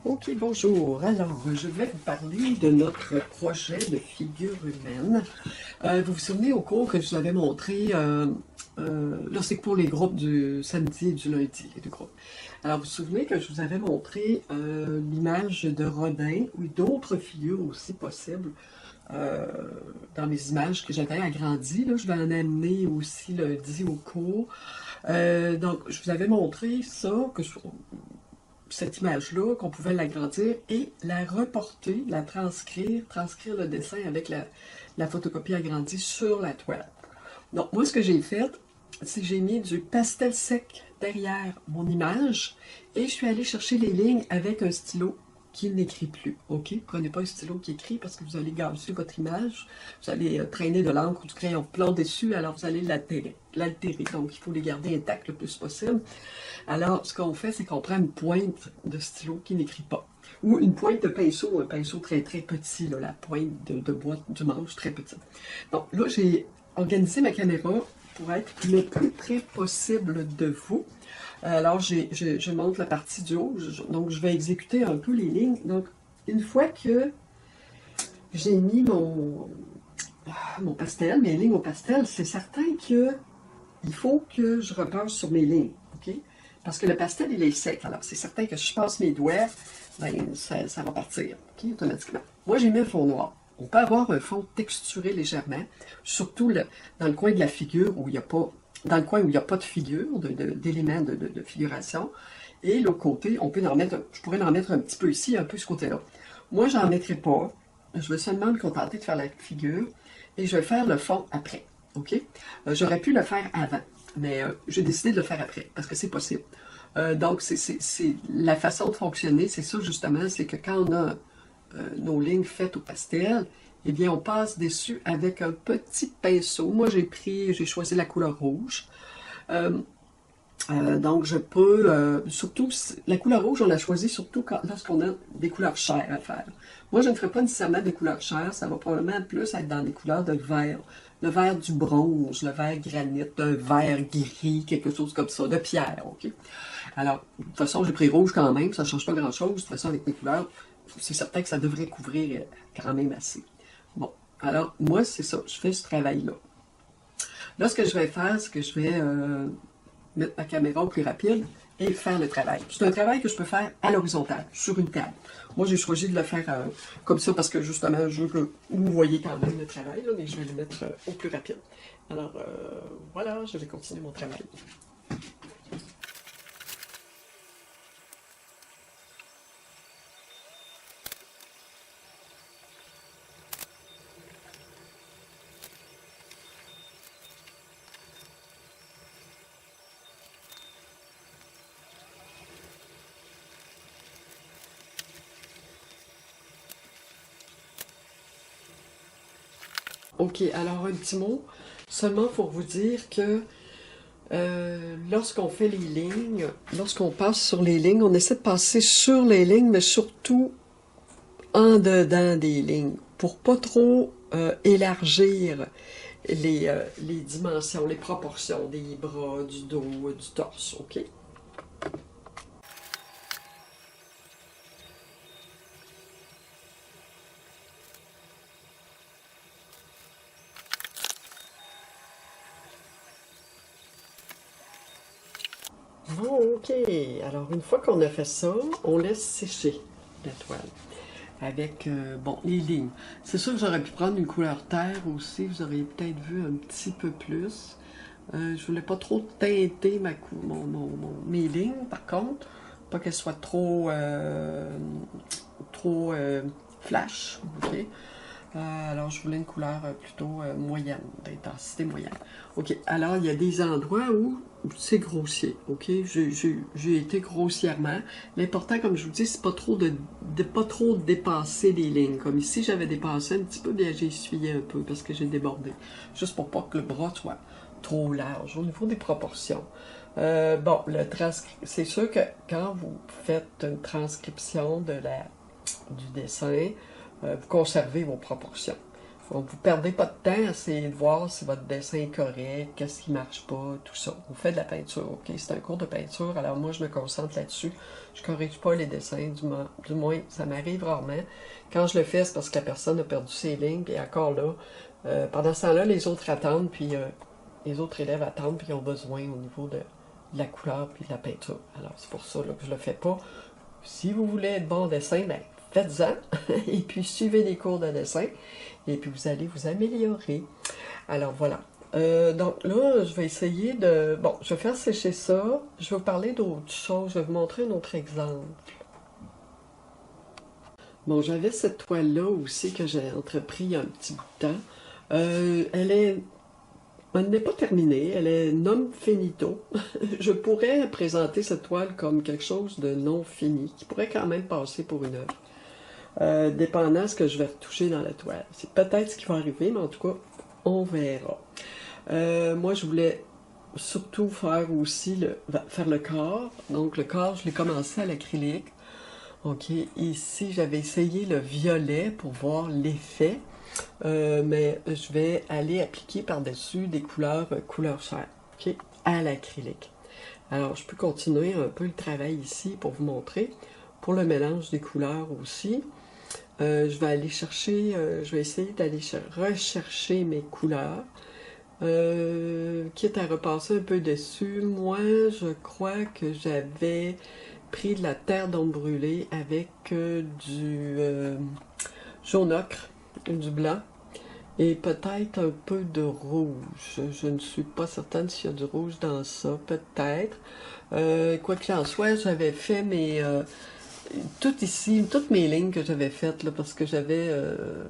Ok, bonjour. Alors, je vais vous parler de notre projet de figure humaine. Vous vous souvenez au cours que je vous avais montré, là c'est pour les groupes du samedi et du lundi, les deux groupes. Alors, vous vous souvenez que je vous avais montré l'image de Rodin ou d'autres figures aussi possibles euh, dans mes images que j'avais agrandies. Là, je vais en amener aussi lundi au cours. Donc, je vous avais montré ça, cette image-là, qu'on pouvait l'agrandir et la reporter, la transcrire le dessin avec la photocopie agrandie sur la toile. Donc, moi, ce que j'ai fait, c'est que j'ai mis du pastel sec derrière mon image et je suis allée chercher les lignes avec un stylo qui n'écrit plus. OK? Prenez pas un stylo qui écrit parce que vous allez gâcher votre image. Vous allez traîner de l'encre ou du crayon blanc dessus, alors vous allez l'altérer. Donc, il faut les garder intacts le plus possible. Alors, ce qu'on fait, c'est qu'on prend une pointe de stylo qui n'écrit pas. Ou une pointe de pinceau, un pinceau très très petit, là, la pointe de bois du manche très petite. Donc là, j'ai organisé ma caméra pour être le plus près possible de vous. Alors, je montre la partie du haut, donc je vais exécuter un peu les lignes. Donc, une fois que j'ai mis mon pastel, mes lignes au pastel, c'est certain que il faut que je repasse sur mes lignes, OK? Parce que le pastel, il est sec. Alors, c'est certain que si je passe mes doigts, ben, ça va partir, OK, automatiquement. Moi, j'ai mis un fond noir. On peut avoir un fond texturé légèrement, surtout dans le coin de la figure où il n'y a pas, dans le coin où il n'y a pas de figure, d'éléments de figuration. Et l'autre côté, je pourrais en mettre un petit peu ici, un peu ce côté-là. Moi, j'en mettrai pas. Je vais seulement me contenter de faire la figure et je vais faire le fond après. OK? J'aurais pu le faire avant, mais j'ai décidé de le faire après, parce que c'est possible. Donc, c'est la façon de fonctionner, c'est ça justement, c'est que quand on a nos lignes faites au pastel, eh bien, on passe dessus avec un petit pinceau. Moi, j'ai choisi la couleur rouge. Donc, je peux, surtout, la couleur rouge, on l'a choisie surtout lorsqu'on a des couleurs chères à faire. Moi, je ne ferai pas nécessairement des couleurs chères, ça va probablement plus être dans des couleurs de vert. Le vert du bronze, le vert granit, un vert gris, quelque chose comme ça, de pierre, OK? Alors, de toute façon, j'ai pris rouge quand même, ça ne change pas grand-chose. De toute façon, avec mes couleurs, c'est certain que ça devrait couvrir quand même assez. Bon, alors, moi, c'est ça, je fais ce travail-là. Là, ce que je vais faire, c'est que je vais mettre ma caméra au plus rapide et faire le travail. C'est un travail que je peux faire à l'horizontale, sur une table. Moi, j'ai choisi de le faire comme ça parce que justement, je veux que vous voyez quand même le travail, là, mais je vais le mettre au plus rapide. Alors, voilà, je vais continuer mon travail. Ok, alors un petit mot, seulement pour vous dire que lorsqu'on fait les lignes, lorsqu'on passe sur les lignes, on essaie de passer sur les lignes, mais surtout en dedans des lignes, pour pas trop élargir les dimensions, les proportions des bras, du dos, du torse, ok? Bon, ok. Alors, une fois qu'on a fait ça, on laisse sécher la toile avec, bon, les lignes. C'est sûr que j'aurais pu prendre une couleur terre aussi, vous auriez peut-être vu un petit peu plus. Je voulais pas trop teinter mes lignes, par contre, pas qu'elles soient trop flash, ok? Alors, je voulais une couleur plutôt moyenne, d'intensité moyenne. OK, alors il y a des endroits où c'est grossier, OK? J'ai été grossièrement. L'important, comme je vous dis, c'est pas trop pas trop dépasser les lignes. Comme ici, j'avais dépassé un petit peu, bien j'ai essuyé un peu parce que j'ai débordé. Juste pour pas que le bras soit trop large au niveau des proportions. Bon, c'est sûr que quand vous faites une transcription du dessin, vous conservez vos proportions. Vous ne perdez pas de temps à essayer de voir si votre dessin est correct, qu'est-ce qui ne marche pas, tout ça. Vous faites de la peinture, ok? C'est un cours de peinture, alors moi je me concentre là-dessus. Je ne corrige pas les dessins, du moins ça m'arrive rarement. Quand je le fais, c'est parce que la personne a perdu ses lignes, puis encore là, pendant ce temps-là, les autres attendent, puis les autres élèves attendent, puis ils ont besoin au niveau de la couleur puis de la peinture. Alors c'est pour ça là, que je le fais pas. Si vous voulez être bon en dessin, ben faites-en, et puis suivez des cours de dessin, et puis vous allez vous améliorer. Alors voilà. Donc là, je vais essayer de... Bon, je vais faire sécher ça. Je vais vous parler d'autre chose. Je vais vous montrer un autre exemple. Bon, j'avais cette toile-là aussi que j'ai entrepris il y a un petit bout de temps. Elle n'est pas terminée, elle est non finito. Je pourrais présenter cette toile comme quelque chose de non fini, qui pourrait quand même passer pour une œuvre. Dépendant de ce que je vais retoucher dans la toile. C'est peut-être ce qui va arriver, mais en tout cas, on verra. Moi, je voulais surtout faire aussi faire le corps. Donc, le corps, je l'ai commencé à l'acrylique. Ok, ici, j'avais essayé le violet pour voir l'effet. Mais je vais aller appliquer par-dessus des couleurs couleur chair, ok, à l'acrylique. Alors, je peux continuer un peu le travail ici pour vous montrer. Pour le mélange des couleurs aussi, je vais aller chercher, je vais essayer d'aller rechercher mes couleurs, quitte à repasser un peu dessus. Moi, je crois que j'avais pris de la terre d'ombre brûlée avec du jaune ocre, du blanc, et peut-être un peu de rouge. Je ne suis pas certaine s'il y a du rouge dans ça, peut-être. Quoi qu'il en soit, j'avais fait tout ici, toutes mes lignes que j'avais faites, là, parce que j'avais,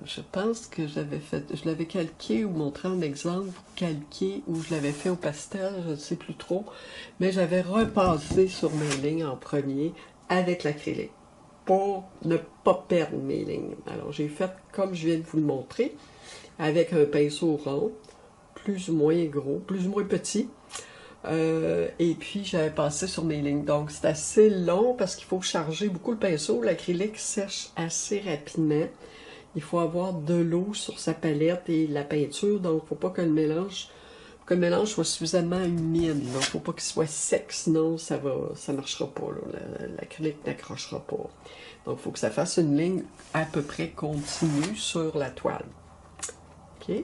je pense que j'avais fait, je l'avais calqué ou montré un exemple calqué, ou je l'avais fait au pastel, je ne sais plus trop, mais j'avais repassé sur mes lignes en premier avec l'acrylique, pour ne pas perdre mes lignes. Alors j'ai fait comme je viens de vous le montrer, avec un pinceau rond, plus ou moins gros, plus ou moins petit, et puis j'avais passé sur mes lignes. Donc c'est assez long parce qu'il faut charger beaucoup le pinceau. L'acrylique sèche assez rapidement. Il faut avoir de l'eau sur sa palette et la peinture, donc il ne faut pas que le mélange soit suffisamment humide. Il ne faut pas qu'il soit sec, sinon ça marchera pas. L'acrylique n'accrochera pas. Donc il faut que ça fasse une ligne à peu près continue sur la toile. OK?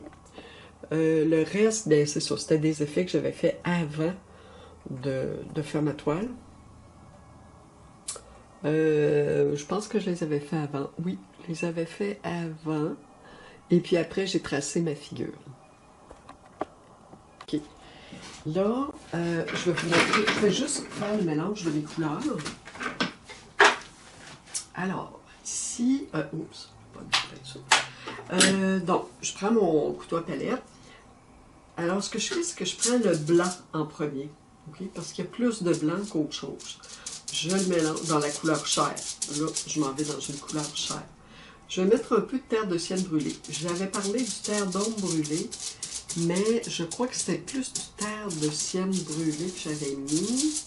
Le reste, ben, c'est ça, c'était des effets que j'avais fait avant de faire ma toile. Je pense que je les avais fait avant. Oui, je les avais fait avant. Et puis après, j'ai tracé ma figure. OK. Là, je vais vous montrer, je vais juste faire le mélange de mes couleurs. Alors, ici, oups, pas de ça. Donc, je prends mon couteau à palette. Alors, ce que je fais, c'est que je prends le blanc en premier, okay? Parce qu'il y a plus de blanc qu'autre chose. Je le mélange dans la couleur chair. Là, je m'en vais dans une couleur chair. Je vais mettre un peu de terre de ciel brûlée. J'avais parlé du terre d'ombre brûlée, mais je crois que c'était plus du terre de ciel brûlée que j'avais mis.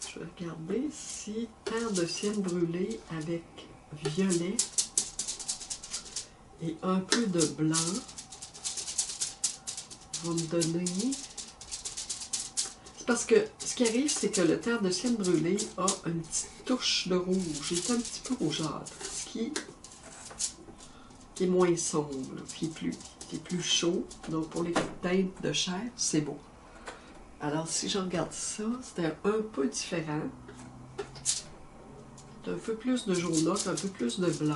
Je vais regarder si terre de ciel brûlée avec violet et un peu de blanc va me donner... C'est parce que ce qui arrive, c'est que le terre de ciel brûlé a une petite touche de rouge. Il est un petit peu rougeâtre, ce qui est moins sombre, qui est plus chaud. Donc pour les teintes de chair, c'est beau. Alors si je regarde ça, c'était un peu différent. Un peu plus de jaune ocre, un peu plus de blanc.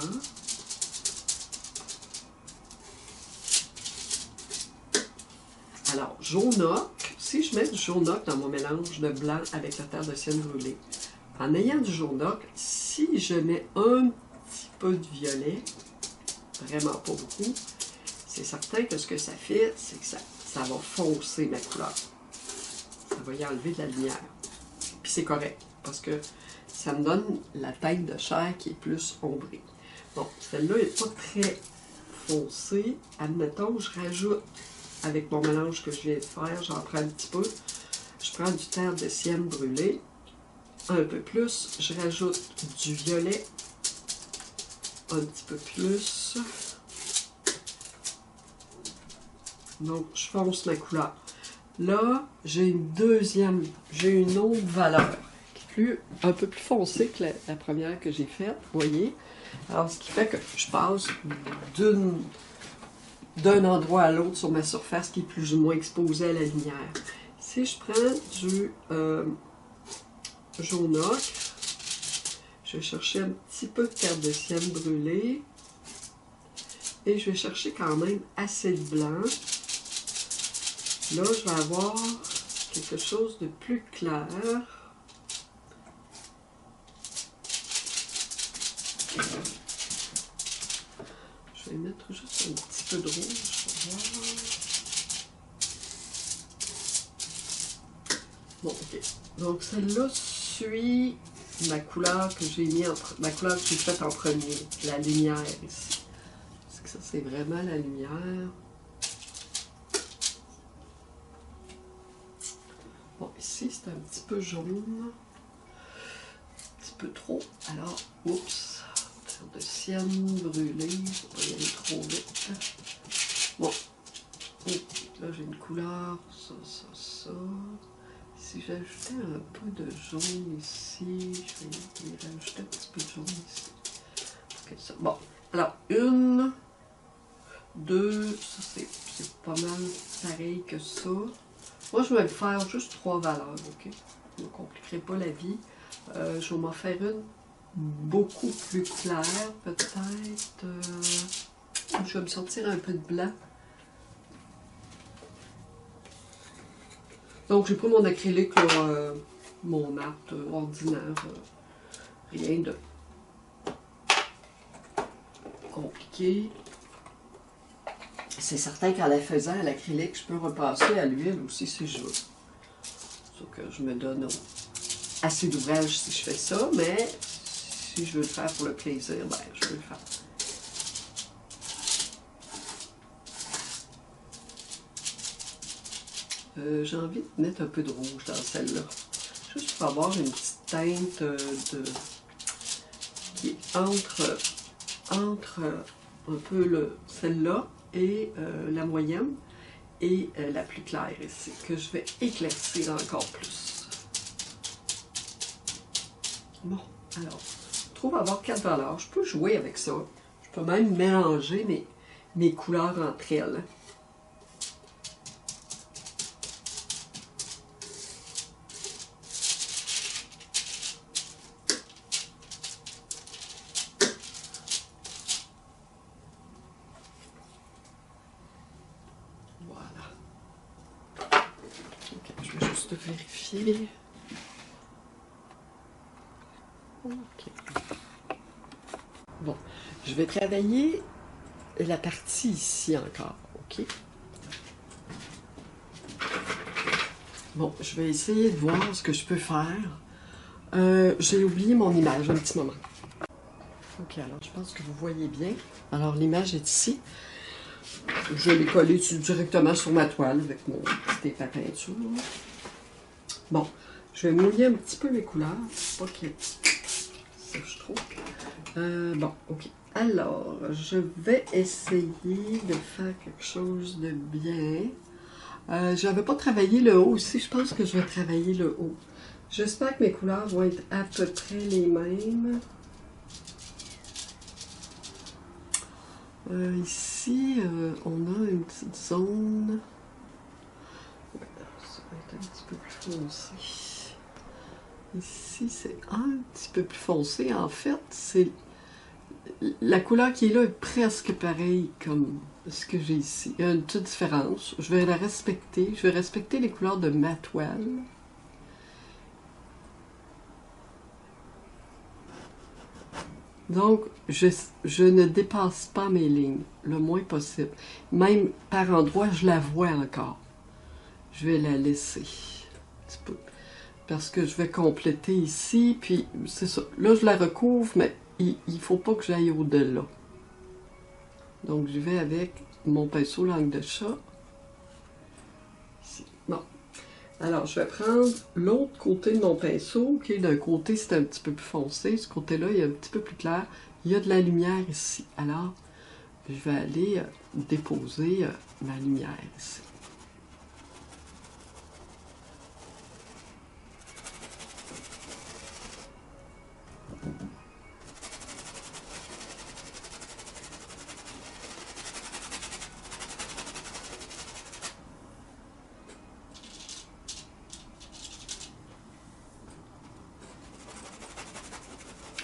Alors, jaune ocre, si je mets du jaune ocre dans mon mélange de blanc avec la terre de ciel brûlée, en ayant du jaune ocre, si je mets un petit peu de violet, vraiment pas beaucoup, c'est certain que ce que ça fait, c'est que ça va foncer ma couleur. Ça va y enlever de la lumière. Puis c'est correct, parce que ça me donne la teinte de chair qui est plus ombrée. Bon, celle-là n'est pas très foncée. Admettons, je rajoute, avec mon mélange que je viens de faire, j'en prends un petit peu. Je prends du terre de ciel brûlé, un peu plus. Je rajoute du violet un petit peu plus. Donc, je fonce ma couleur. Là, j'ai une autre valeur qui est un peu plus foncée que la première que j'ai faite, vous voyez. Alors, ce qui fait que je passe d'un endroit à l'autre sur ma surface qui est plus ou moins exposée à la lumière. Si je prends du jaune ocre, je vais chercher un petit peu de terre de sienne brûlée et je vais chercher quand même assez de blanc. Là, je vais avoir quelque chose de plus clair. Je vais mettre juste un petit peu de rouge. Bon, ok. Donc, celle-là suit ma couleur que j'ai faite en premier, la lumière ici. Parce que ça, c'est vraiment la lumière. Bon, ici, c'est un petit peu jaune. Un petit peu trop. Alors, oups. Terre de sienne brûlée. Faut pas y aller trop vite. Bon. Là, j'ai une couleur. Ça. Si j'ajoutais un peu de jaune ici, je vais y rajouter un petit peu de jaune ici. Ok, ça. Bon. Alors, 1, 2, ça c'est pas mal pareil que ça. Moi, je vais me faire juste 3 valeurs, ok? Je ne me compliquerai pas la vie. Je vais m'en faire une beaucoup plus claire, peut-être. Je vais me sortir un peu de blanc. Donc, j'ai pris mon acrylique, là, mon mat ordinaire. Rien de compliqué. C'est certain qu'en la faisant à l'acrylique, je peux repasser à l'huile aussi si je veux. Sauf que je me donne assez d'ouvrage si je fais ça, mais si je veux le faire pour le plaisir, ben je peux le faire. J'ai envie de mettre un peu de rouge dans celle-là. Juste pour avoir une petite teinte qui est entre un peu celle-là et la moyenne et la plus claire ici, que je vais éclaircir encore plus. Bon, alors, je trouve avoir 4 valeurs. Je peux jouer avec ça. Je peux même mélanger mes couleurs entre elles. Vérifier. Ok. Bon, je vais travailler la partie ici encore, ok? Bon, je vais essayer de voir ce que je peux faire. J'ai oublié mon image un petit moment. Ok, alors je pense que vous voyez bien. Alors l'image est ici. Je l'ai collée directement sur ma toile avec mon petit tape à peinture. Bon, je vais mouiller un petit peu mes couleurs. Ok, ça je trouve. Bon, ok. Alors, je vais essayer de faire quelque chose de bien. Je n'avais pas travaillé le haut aussi. Je pense que je vais travailler le haut. J'espère que mes couleurs vont être à peu près les mêmes. Ici, on a une petite zone. Ça va être un petit peu plus foncé. Ici, c'est un petit peu plus foncé. En fait, c'est la couleur qui est là est presque pareille comme ce que j'ai ici. Il y a une petite différence. Je vais la respecter. Je vais respecter les couleurs de ma toile. Donc, je ne dépasse pas mes lignes le moins possible. Même par endroits, je la vois encore. Je vais la laisser un petit peu. Parce que je vais compléter ici, puis c'est ça. Là, je la recouvre, mais il ne faut pas que j'aille au-delà. Donc, je vais avec mon pinceau langue de chat. Ici. Bon. Alors, je vais prendre l'autre côté de mon pinceau, qui est d'un côté, c'est un petit peu plus foncé. Ce côté-là, il est un petit peu plus clair. Il y a de la lumière ici. Alors, je vais aller déposer ma lumière ici.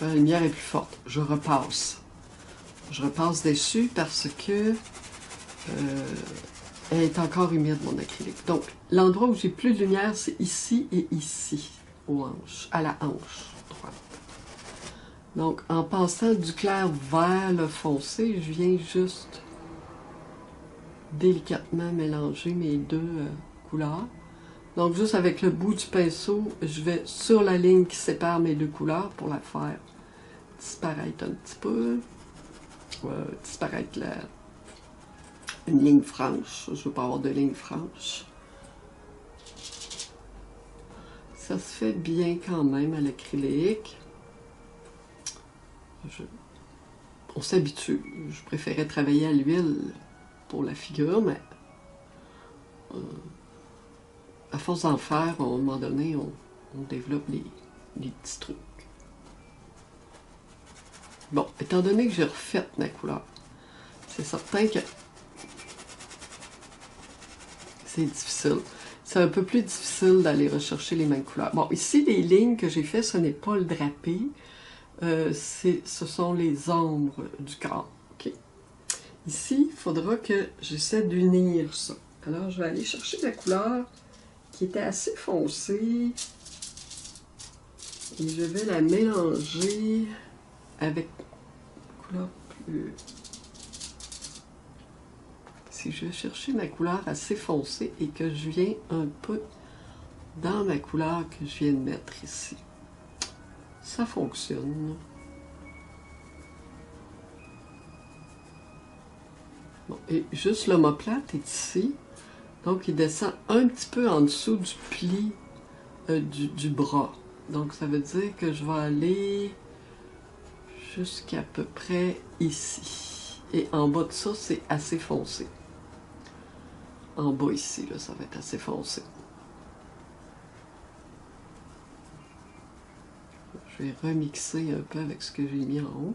La lumière est plus forte. Je repasse. Je repasse dessus parce que elle est encore humide, mon acrylique. Donc, l'endroit où j'ai plus de lumière, c'est ici et ici, aux hanches, à la hanche droite. Donc, en passant du clair vers le foncé, je viens juste délicatement mélanger mes deux couleurs. Donc, juste avec le bout du pinceau, je vais sur la ligne qui sépare mes deux couleurs pour la faire disparaître un petit peu. Disparaître une ligne franche. Je ne veux pas avoir de ligne franche. Ça se fait bien quand même à l'acrylique. On s'habitue. Je préférais travailler à l'huile pour la figure, mais à force d'en faire, à un moment donné, on développe les petits trucs. Bon, étant donné que j'ai refait ma couleur, c'est certain que c'est difficile. C'est un peu plus difficile d'aller rechercher les mêmes couleurs. Bon, ici, les lignes que j'ai faites, ce n'est pas le drapé. Ce sont les ombres du corps. Okay. Ici, il faudra que j'essaie d'unir ça. Alors, je vais aller chercher la couleur qui était assez foncée. Et je vais la mélanger avec une couleur plus... Si je vais chercher ma couleur assez foncée et que je viens un peu dans ma couleur que je viens de mettre ici, ça fonctionne. Bon, et juste l'omoplate est ici, donc il descend un petit peu en dessous du pli du bras. Donc ça veut dire que je vais aller jusqu'à peu près ici. Et en bas de ça, c'est assez foncé. En bas ici, là, ça va être assez foncé. Je vais remixer un peu avec ce que j'ai mis en haut.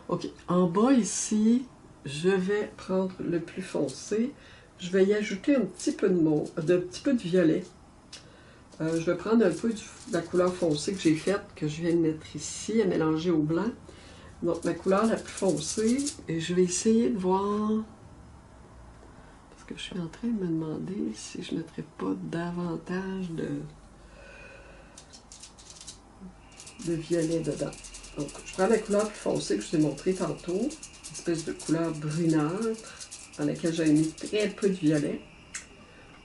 Ok, en bas ici, je vais prendre le plus foncé. Je vais y ajouter un petit peu de violet. Je vais prendre un peu de la couleur foncée que j'ai faite, que je viens de mettre ici, à mélanger au blanc. Donc, ma couleur la plus foncée, et je vais essayer de voir... Parce que je suis en train de me demander si je ne mettrais pas davantage de violet dedans. Donc, je prends la couleur plus foncée que je vous ai montré tantôt, une espèce de couleur brunâtre, dans laquelle j'ai mis très peu de violet.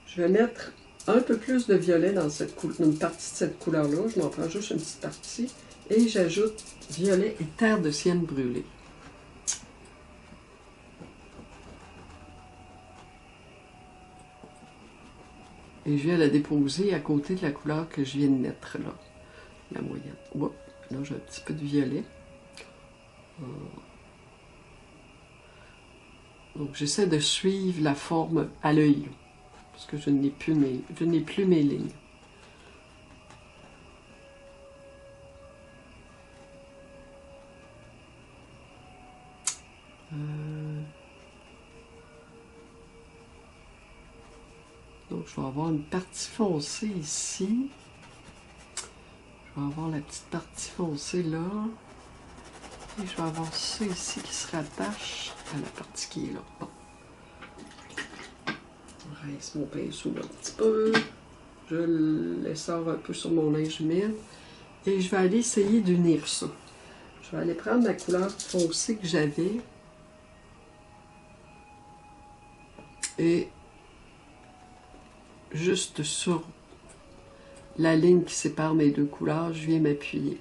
Je vais mettre un peu plus de violet dans une partie de cette couleur-là. Je m'en prends juste une petite partie. Et j'ajoute violet et terre de sienne brûlée. Et je viens la déposer à côté de la couleur que je viens de mettre là. La moyenne. Oups, là j'ai un petit peu de violet. Donc j'essaie de suivre la forme à l'œil. Parce que je n'ai plus mes lignes. Donc je vais avoir une partie foncée ici. Je vais avoir la petite partie foncée là. Et je vais avoir ça ici qui se rattache à la partie qui est là. Bon. Je rince mon pinceau un petit peu. Je le sors un peu sur mon linge humide. Et je vais aller essayer d'unir ça. Je vais aller prendre la couleur foncée que j'avais. Et juste sur la ligne qui sépare mes deux couleurs, je viens m'appuyer.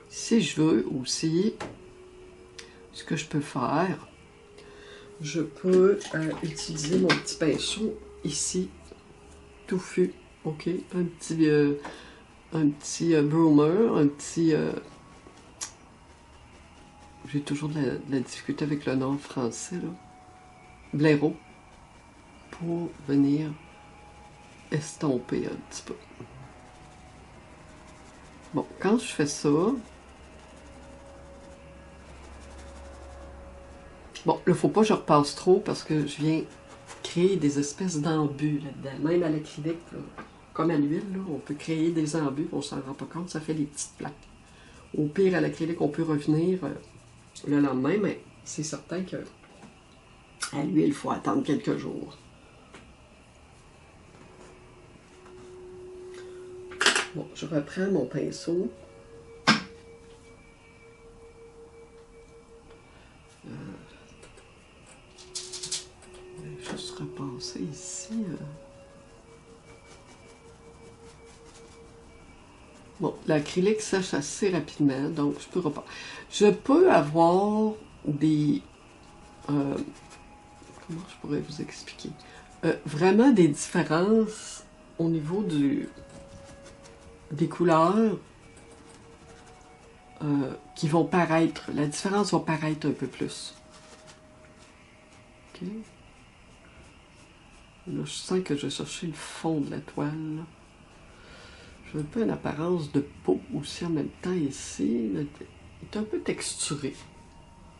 Si je veux aussi, ce que je peux faire, je peux utiliser mon petit pinceau ici touffu. OK? Un petit broomer, un petit... j'ai toujours de la difficulté avec le nom français, là. Blaireau. Pour venir estomper un petit peu. Bon, quand je fais ça... Bon, là, faut pas que je repasse trop parce que je viens créer des espèces d'embus là-dedans. Même à l'acrylique, comme à l'huile, on peut créer des embus, on s'en rend pas compte, ça fait des petites plaques. Au pire, à l'acrylique, on peut revenir le lendemain, mais c'est certain que à l'huile, il faut attendre quelques jours. Bon, je reprends mon pinceau. Je vais juste repasser ici. Bon, l'acrylique sèche assez rapidement, donc je peux repartir. Je peux avoir des... comment je pourrais vous expliquer? Vraiment des différences au niveau des couleurs qui vont paraître. La différence va paraître un peu plus. OK? Là, je sens que je vais chercher le fond de la toile. J'ai un peu une apparence de peau aussi en même temps ici. Il est un peu texturé.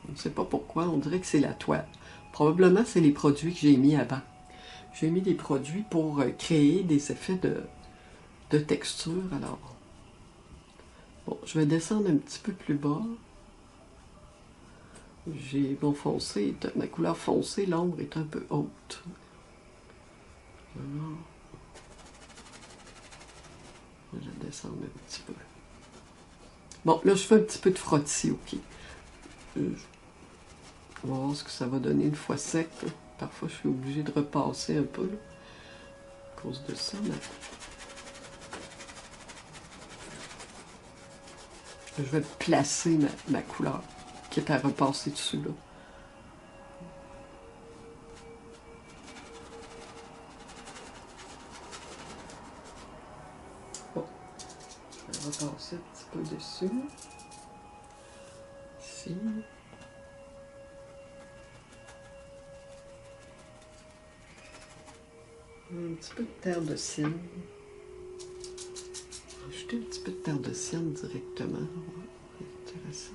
On ne sait pas pourquoi, on dirait que c'est la toile. Probablement, c'est les produits que j'ai mis avant. J'ai mis des produits pour créer des effets de texture. Alors, bon, je vais descendre un petit peu plus bas. J'ai mon foncé, ma couleur foncée, l'ombre est un peu haute. Alors, je vais descendre un petit peu. Bon, là, je fais un petit peu de frottis, OK. On va voir ce que ça va donner une fois sec. Parfois, je suis obligée de repasser un peu, là, à cause de ça, mais... Je vais placer ma couleur, qui est à repasser dessus, là. Bon, je vais repasser un petit peu dessus. Ici. Un petit peu de terre de sienne. Ajouter un petit peu de terre de sienne directement. Ouais, intéressant.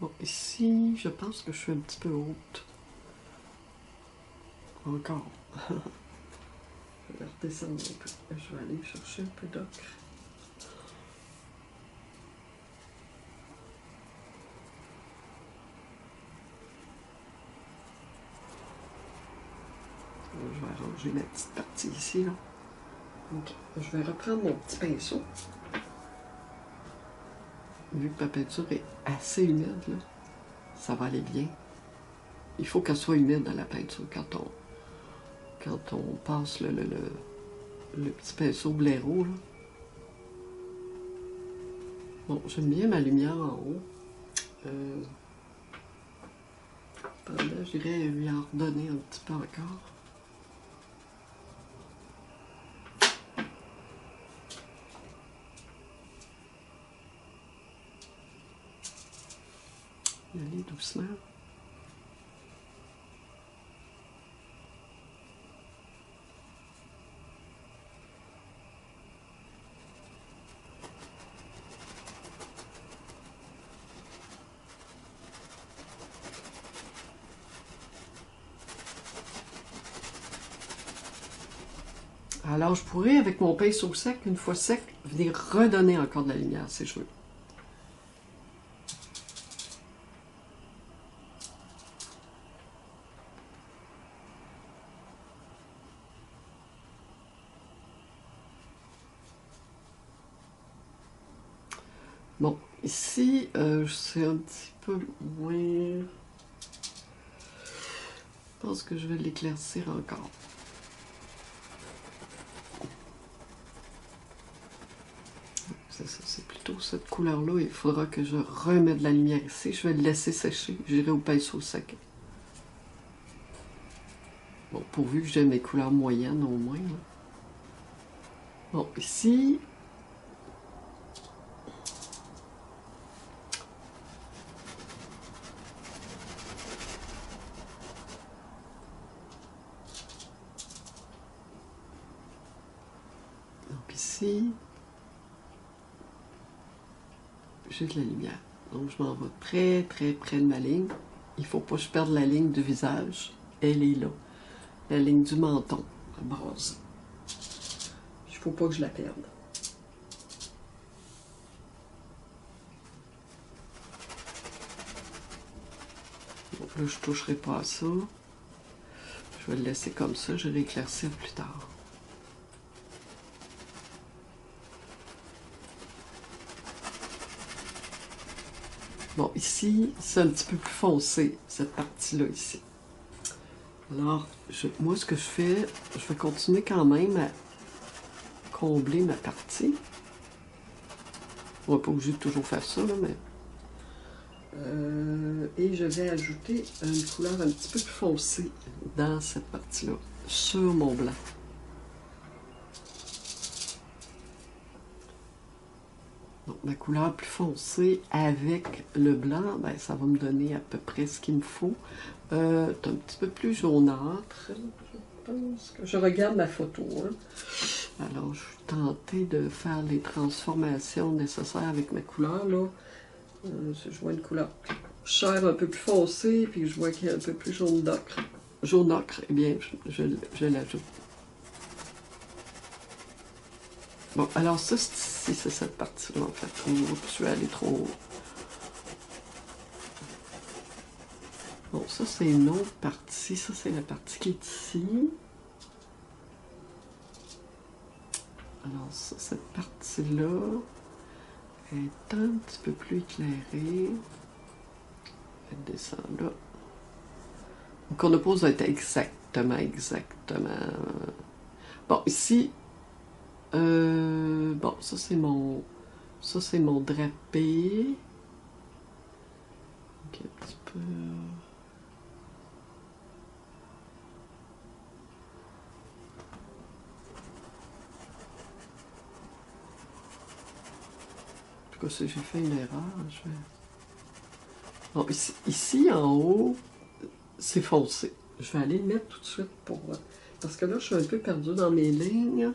Bon, ici, je pense que je suis un petit peu haute. Encore. Je vais redescendre un peu. Je vais aller chercher un peu d'ocre. Je vais arranger ma petite partie ici, là. Donc, je vais reprendre mon petit pinceau. Vu que ma peinture est assez humide, là, ça va aller bien. Il faut qu'elle soit humide dans la peinture quand on passe le petit pinceau blaireau, là. Bon, j'aime bien ma lumière en haut. Pendant, j'irais lui en redonner un petit peu encore. Y aller doucement. Alors, je pourrais, avec mon pinceau sec, une fois sec, venir redonner encore de la lumière si je veux. Bon, ici, c'est un petit peu moins... Je pense que je vais l'éclaircir encore. C'est plutôt cette couleur-là. Il faudra que je remette de la lumière ici. Je vais le laisser sécher. J'irai au pinceau sec. Bon, pourvu que j'aime mes couleurs moyennes au moins. Là. Bon, ici... Donc ici... J'ai de la lumière. Donc je m'en vais très très près de ma ligne. Il ne faut pas que je perde la ligne du visage. Elle est là. La ligne du menton, à base. Il ne faut pas que je la perde. Donc là, je ne toucherai pas à ça. Je vais le laisser comme ça. Je vais l'éclaircir plus tard. Bon, ici, c'est un petit peu plus foncé, cette partie-là, ici. Alors, moi, ce que je fais, je vais continuer quand même à combler ma partie. On n'est pas obligé de toujours faire ça, là, mais... et je vais ajouter une couleur un petit peu plus foncée dans cette partie-là, sur mon blanc. Donc, ma couleur plus foncée avec le blanc, ben, ça va me donner à peu près ce qu'il me faut. C'est un petit peu plus jaunâtre. Je pense que je regarde ma photo. Hein. Alors, je suis tentée de faire les transformations nécessaires avec ma couleur. Là. Si je vois une couleur chair un peu plus foncée, puis je vois qu'il y a un peu plus jaune d'ocre. Jaune ocre, eh bien, je l'ajoute. Bon, alors ça, c'est cette partie-là, en fait. Je vais aller trop haut. Bon, ça, c'est une autre partie. Ça, c'est la partie qui est ici. Alors, ça, cette partie-là est un petit peu plus éclairée. Elle descend là. Donc, on n'a pas besoin d'être exactement. Bon, ici, bon, ça, c'est mon drapé. Ok, un petit peu... En tout cas, si j'ai fait une erreur, je vais... Bon, ici, en haut, c'est foncé. Je vais aller le mettre tout de suite pour... Parce que là, je suis un peu perdue dans mes lignes.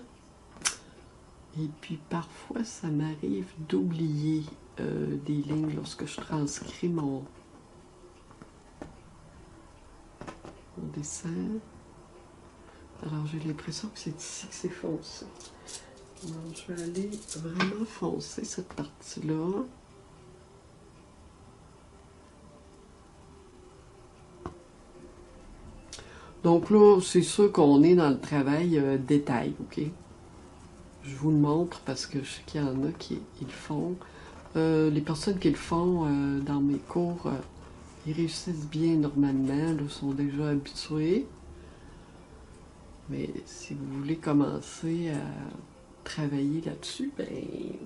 Et puis, parfois, ça m'arrive d'oublier des lignes lorsque je transcris mon dessin. Alors, j'ai l'impression que c'est ici que c'est foncé. Alors, je vais aller vraiment foncer cette partie-là. Donc là, c'est sûr qu'on est dans le travail détail, ok? Je vous le montre parce que je sais qu'il y en a qui le font. Les personnes qui le font dans mes cours, ils réussissent bien normalement, là, sont déjà habitués. Mais si vous voulez commencer à travailler là-dessus, ben,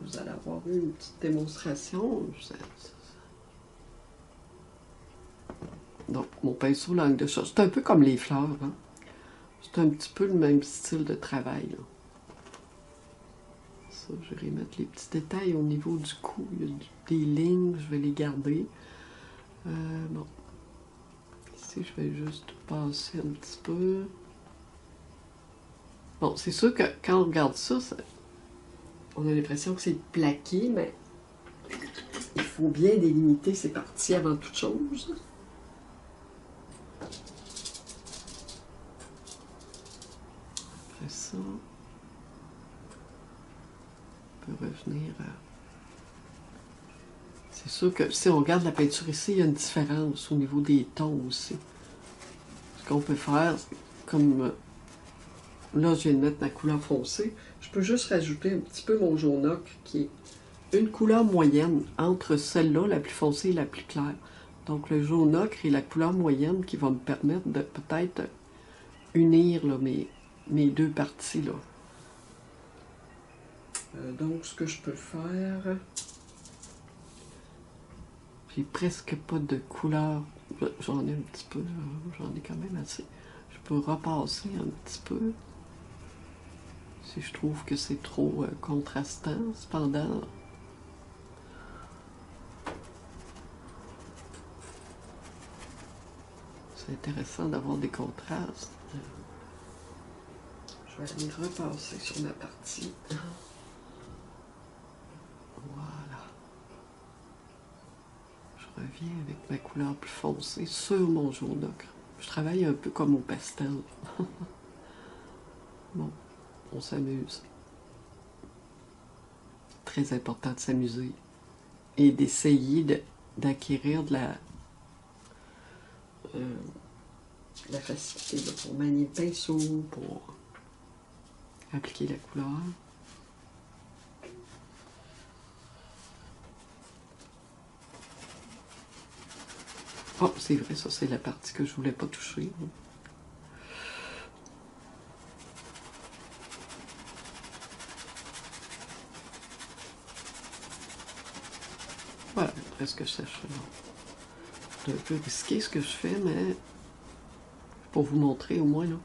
vous allez avoir une petite démonstration. Donc, mon pinceau langue de chat, c'est un peu comme les fleurs. Hein? C'est un petit peu le même style de travail. Là. Ça, je vais remettre les petits détails au niveau du cou. Il y a des lignes, je vais les garder. Bon. Ici, je vais juste passer un petit peu. Bon, c'est sûr que quand on regarde ça, on a l'impression que c'est plaqué, mais il faut bien délimiter ces parties avant toute chose. Après ça, on peut revenir à... C'est sûr que si on regarde la peinture ici, il y a une différence au niveau des tons aussi. Ce qu'on peut faire, comme là je viens de mettre ma couleur foncée, je peux juste rajouter un petit peu mon jaune ocre qui est une couleur moyenne entre celle-là, la plus foncée et la plus claire. Donc le jaune ocre est la couleur moyenne qui va me permettre de peut-être unir là, mes deux parties. Là. Donc ce que je peux faire... J'ai presque pas de couleur. J'en ai un petit peu, j'en ai quand même assez. Je peux repasser un petit peu si je trouve que c'est trop contrastant. Cependant, c'est intéressant d'avoir des contrastes. Je vais aller repasser sur ma partie. Voilà. Je reviens avec ma couleur plus foncée sur mon jaune ocre. Je travaille un peu comme au pastel. Bon, on s'amuse. Très important de s'amuser et d'essayer d'acquérir de la facilité là, pour manier le pinceau, pour appliquer la couleur. Oh, c'est vrai, ça c'est la partie que je voulais pas toucher. Voilà, presque sèche. C'est un peu risqué ce que je fais, mais pour vous montrer au moins. Là.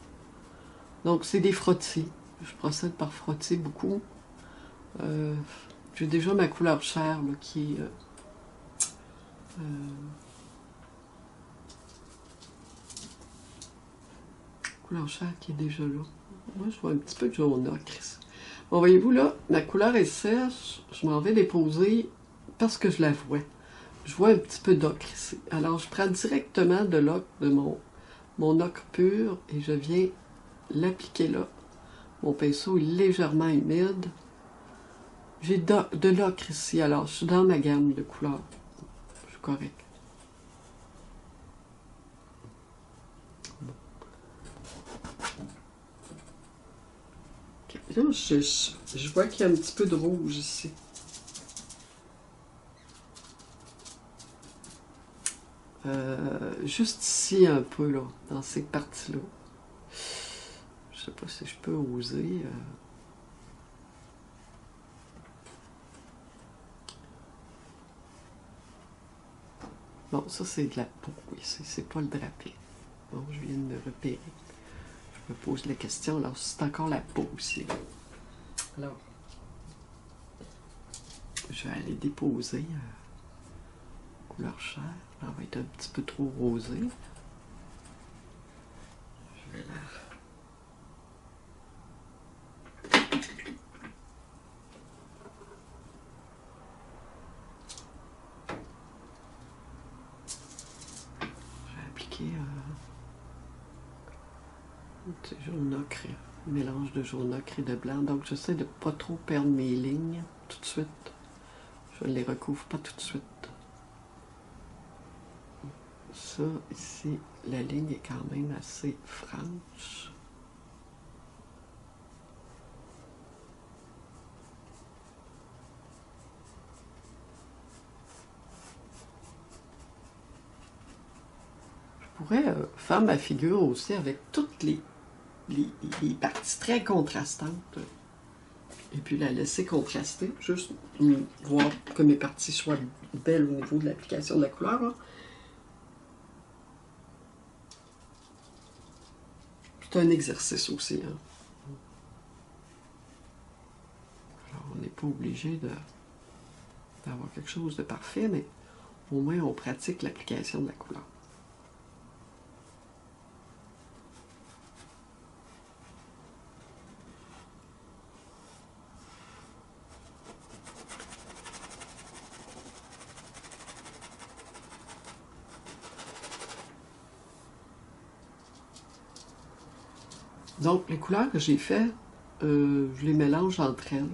Donc c'est des frottis. Je procède par frottis beaucoup. J'ai déjà ma couleur chair là, qui est couleur chair qui est déjà là. Moi je vois un petit peu de jaune ocre ici. Bon, voyez-vous là, ma couleur est sèche, je m'en vais déposer parce que je la vois. Je vois un petit peu d'ocre ici. Alors je prends directement de l'ocre de mon ocre pur et je viens l'appliquer là. Mon pinceau est légèrement humide. J'ai de l'ocre ici, alors je suis dans ma gamme de couleurs. Je suis correct. Okay. Là, je vois qu'il y a un petit peu de rouge ici. Juste ici un peu, là, dans ces parties-là. Je sais pas si je peux oser. Bon, ça c'est de la peau, oui, c'est pas le drapé. Bon, je viens de me repérer. Je me pose la question, alors c'est encore la peau aussi. Là. Alors, je vais aller déposer couleur chair. Elle va être un petit peu trop rosée. Je vais la... Je vais appliquer du jaune ocre, mélange de jaune ocre et de blanc. Donc j'essaie de ne pas trop perdre mes lignes tout de suite. Je ne les recouvre pas tout de suite. Ça, ici, la ligne est quand même assez franche. Je pourrais faire ma figure aussi avec toutes les parties très contrastantes. Et puis la laisser contraster, juste voir que mes parties soient belles au niveau de l'application de la couleur. Hein. C'est un exercice aussi. Hein. Alors, on n'est pas obligé d'avoir quelque chose de parfait, mais au moins on pratique l'application de la couleur. Donc, les couleurs que j'ai faites, je les mélange entre elles.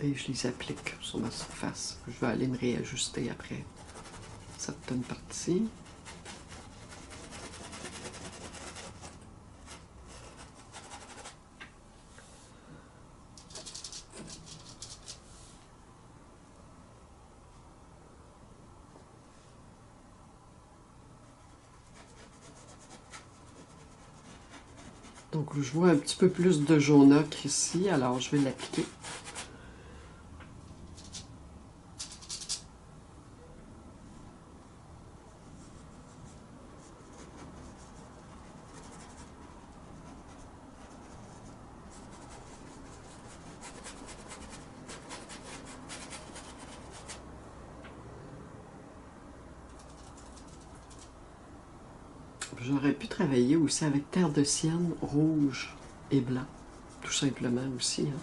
Et je les applique sur ma surface. Je vais aller me réajuster après certaines parties. Donc je vois un petit peu plus de jaune ocre ici, alors je vais l'appliquer. J'aurais pu travailler aussi avec terre de sienne rouge et blanc, tout simplement aussi. Hein.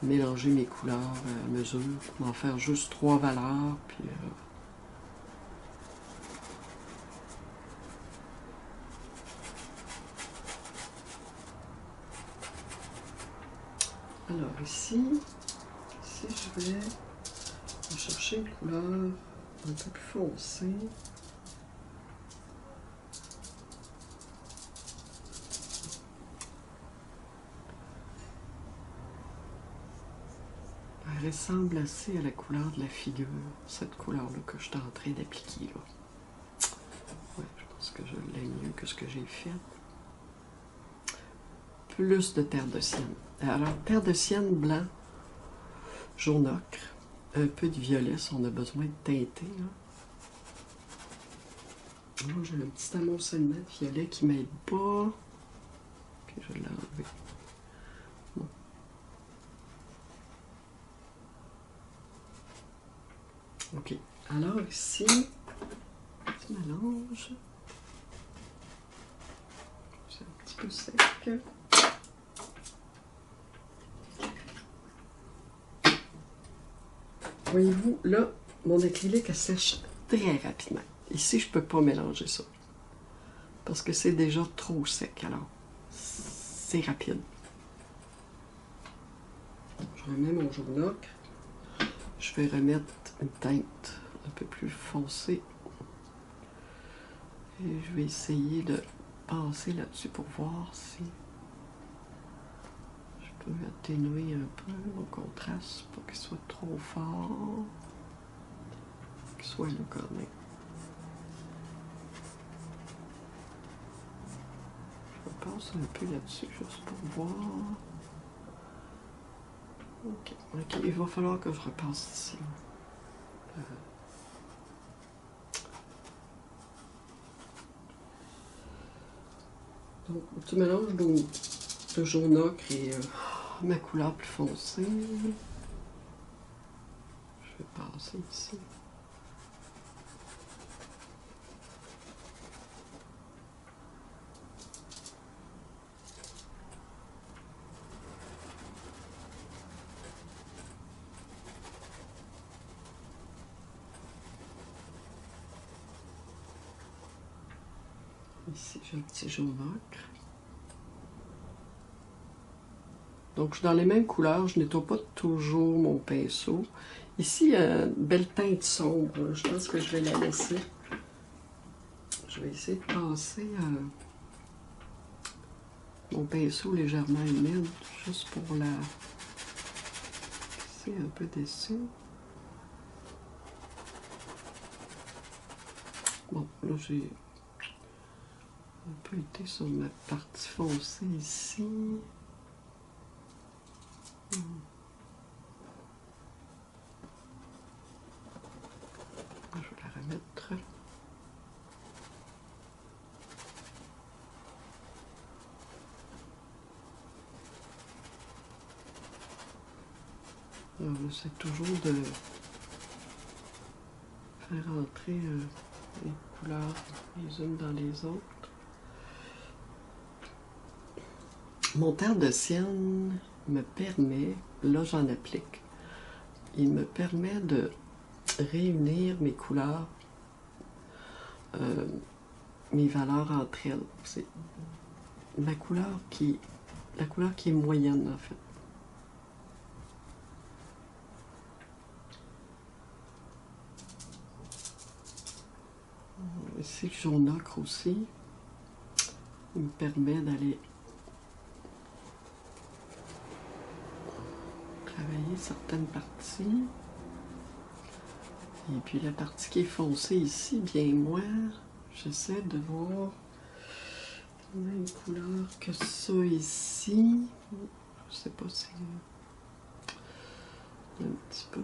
Mélanger mes couleurs à mesure, m'en faire juste 3 valeurs, puis... Alors ici, je vais chercher une couleur un peu plus foncée. Elle ressemble assez à la couleur de la figure, cette couleur-là que je suis en train d'appliquer. Ouais, je pense que je l'aime mieux que ce que j'ai fait. Plus de terre de sienne. Alors, terre de sienne blanc, jaune ocre, un peu de violet si on a besoin de teinter. Moi, j'ai un petit amoncellement de violet qui m'aide pas. Puis je vais l'enlever. Bon. Ok. Alors ici, petit mélange. C'est un petit peu sec. Voyez-vous, là, mon acrylique elle sèche très rapidement. Ici, je ne peux pas mélanger ça. Parce que c'est déjà trop sec, alors c'est rapide. Je remets mon jaune ocre. Je vais remettre une teinte un peu plus foncée. Et je vais essayer de passer là-dessus pour voir si je peux atténuer un peu mon contraste pour qu'il soit trop fort. Qu'il soit là quand même. Je passe un peu là-dessus juste pour voir. Ok, il va falloir que je repasse ici. Donc, un petit mélange de jaune ocre et ma couleur plus foncée. Je vais passer ici. Ici, j'ai un petit jaune ocre. Donc, je suis dans les mêmes couleurs. Je nettoie pas toujours mon pinceau. Ici, il y a une belle teinte sombre. Je pense que je vais la laisser. Je vais essayer de passer mon pinceau légèrement humide, juste pour la... C'est un peu dessus. Bon, là, j'ai un peu été sur ma partie foncée ici. Je vais la remettre. Alors, j'essaie toujours de faire entrer les couleurs les unes dans les autres. Mon terre de sienne me permet, là j'en applique, il me permet de réunir mes couleurs, mes valeurs entre elles. C'est la couleur qui est moyenne en fait. Ici le jaune ocre aussi, il me permet d'aller travailler certaines parties. Et puis la partie qui est foncée ici, bien moins, j'essaie de voir Même couleur que ça ici. Je sais pas si... un petit peu...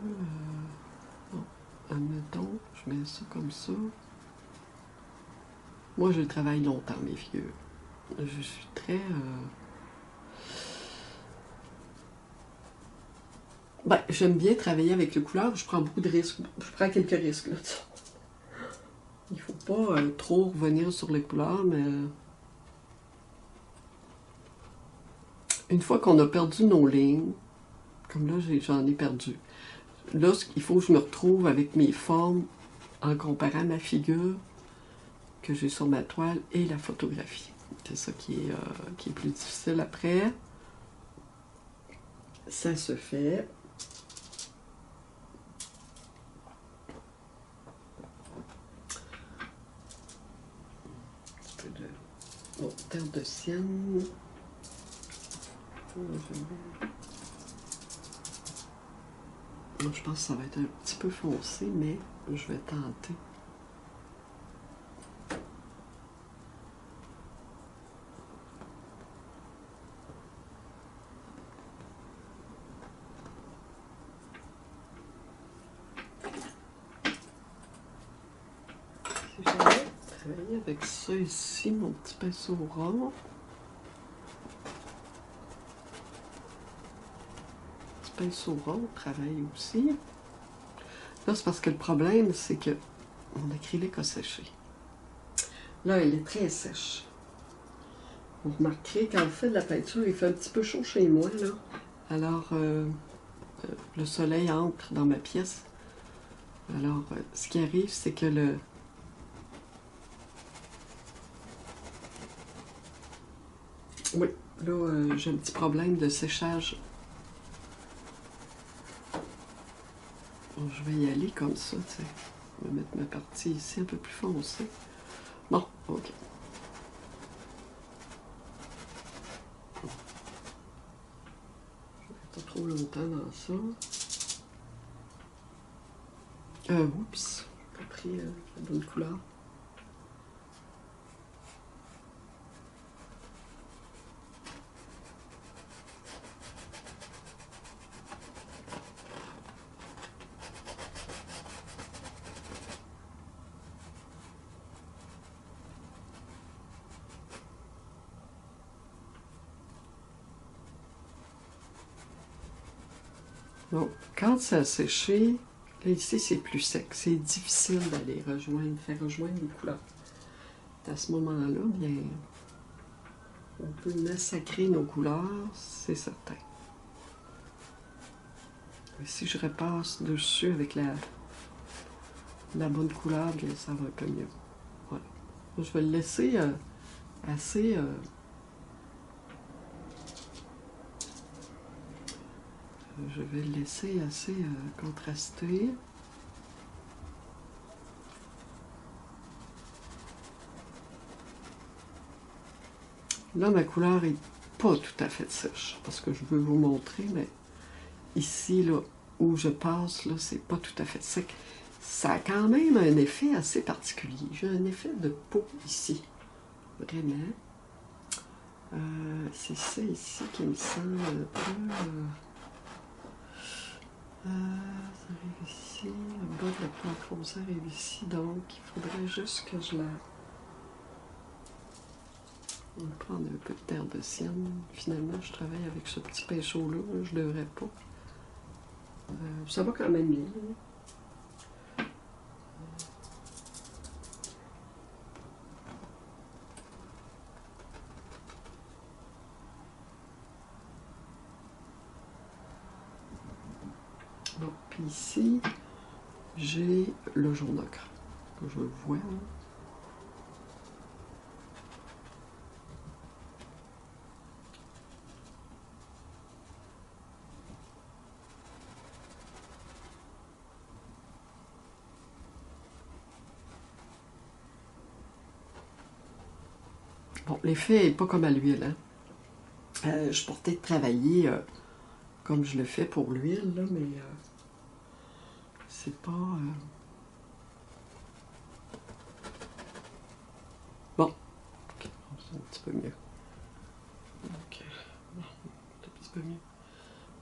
bon, admettons, je mets ça comme ça. Moi, je travaille longtemps, mes figures. Je suis très... ben, j'aime bien travailler avec les couleurs. Je prends beaucoup de risques. Je prends quelques risques, là. Il faut pas trop revenir sur les couleurs, mais... une fois qu'on a perdu nos lignes, comme là, j'en ai perdu. Là, il faut que je me retrouve avec mes formes en comparant ma figure que j'ai sur ma toile et la photographie. C'est ça qui est plus difficile après. Ça se fait. Un petit peu de terre de sienne. Je pense que ça va être un petit peu foncé, mais je vais tenter. Si j'avais travaillé avec ça ici, mon petit pinceau rond. Pinceau rond travaille aussi. Là, c'est parce que le problème, c'est que mon acrylique a séché. Là, il est très sèche. Vous remarquerez, quand on fait de la peinture, il fait un petit peu chaud chez moi, là. Alors, le soleil entre dans ma pièce. Alors, ce qui arrive, c'est que le... oui, là, j'ai un petit problème de séchage. Bon, je vais y aller comme ça, tu sais. Je vais mettre ma partie ici un peu plus foncée. Bon, ok. Je vais pas trop longtemps dans ça. Oups, j'ai pas pris la bonne couleur. Donc, quand ça a séché, là, ici, c'est plus sec. C'est difficile d'aller rejoindre, faire rejoindre les couleurs. À ce moment-là, bien, on peut massacrer nos couleurs, c'est certain. Mais si je repasse dessus avec la bonne couleur, bien, ça va un peu mieux. Voilà. Je vais le laisser assez... je vais le laisser assez contrasté. Là, ma couleur est pas tout à fait sèche, parce que je veux vous montrer, mais ici, là, où je passe, là, c'est pas tout à fait sec. Ça a quand même un effet assez particulier. J'ai un effet de peau ici, vraiment. C'est ça ici qui me semble un peu... ça arrive ici, le bas de la plante rosée arrive ici, donc il faudrait juste que je la... On va prendre un peu de terre de sienne. Finalement, je travaille avec ce petit pinceau-là, je devrais pas. Ça va quand même bien. Bon, puis ici, j'ai le jaune ocre, que je vois. Bon, l'effet n'est pas comme à l'huile, hein. Je pourrais travailler comme je le fais pour l'huile, là, mais c'est pas... Bon, Un petit peu mieux. Ok. Bon, un petit peu mieux.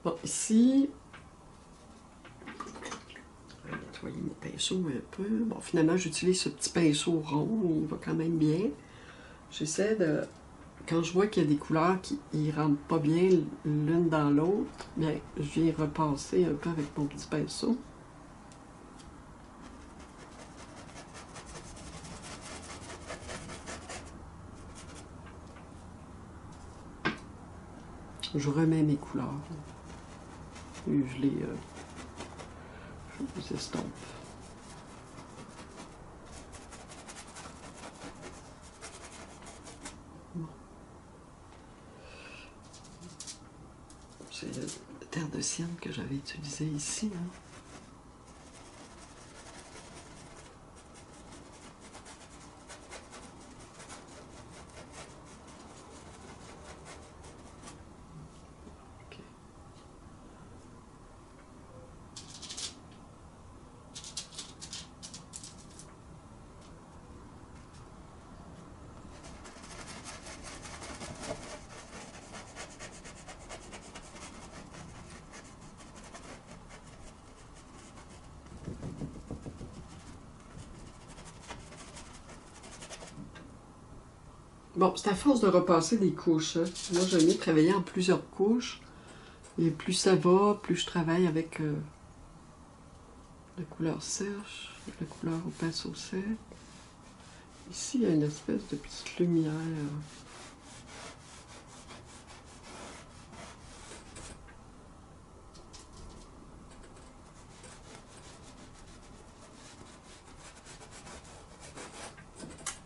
Bon, ici, je vais nettoyer mon pinceau un peu. Bon, finalement, j'utilise ce petit pinceau rond, il va quand même bien. J'essaie de... Quand je vois qu'il y a des couleurs qui ne rentrent pas bien l'une dans l'autre, bien, je viens repasser un peu avec mon petit pinceau. Je remets mes couleurs. Et je les estompe. Bon. C'est la terre de sienne que j'avais utilisée ici. Hein. Bon, c'est à force de repasser des couches. Hein. Moi, j'aime mieux travailler en plusieurs couches. Et plus ça va, plus je travaille avec la couleur sèche, la couleur au pinceau sec. Ici, il y a une espèce de petite lumière.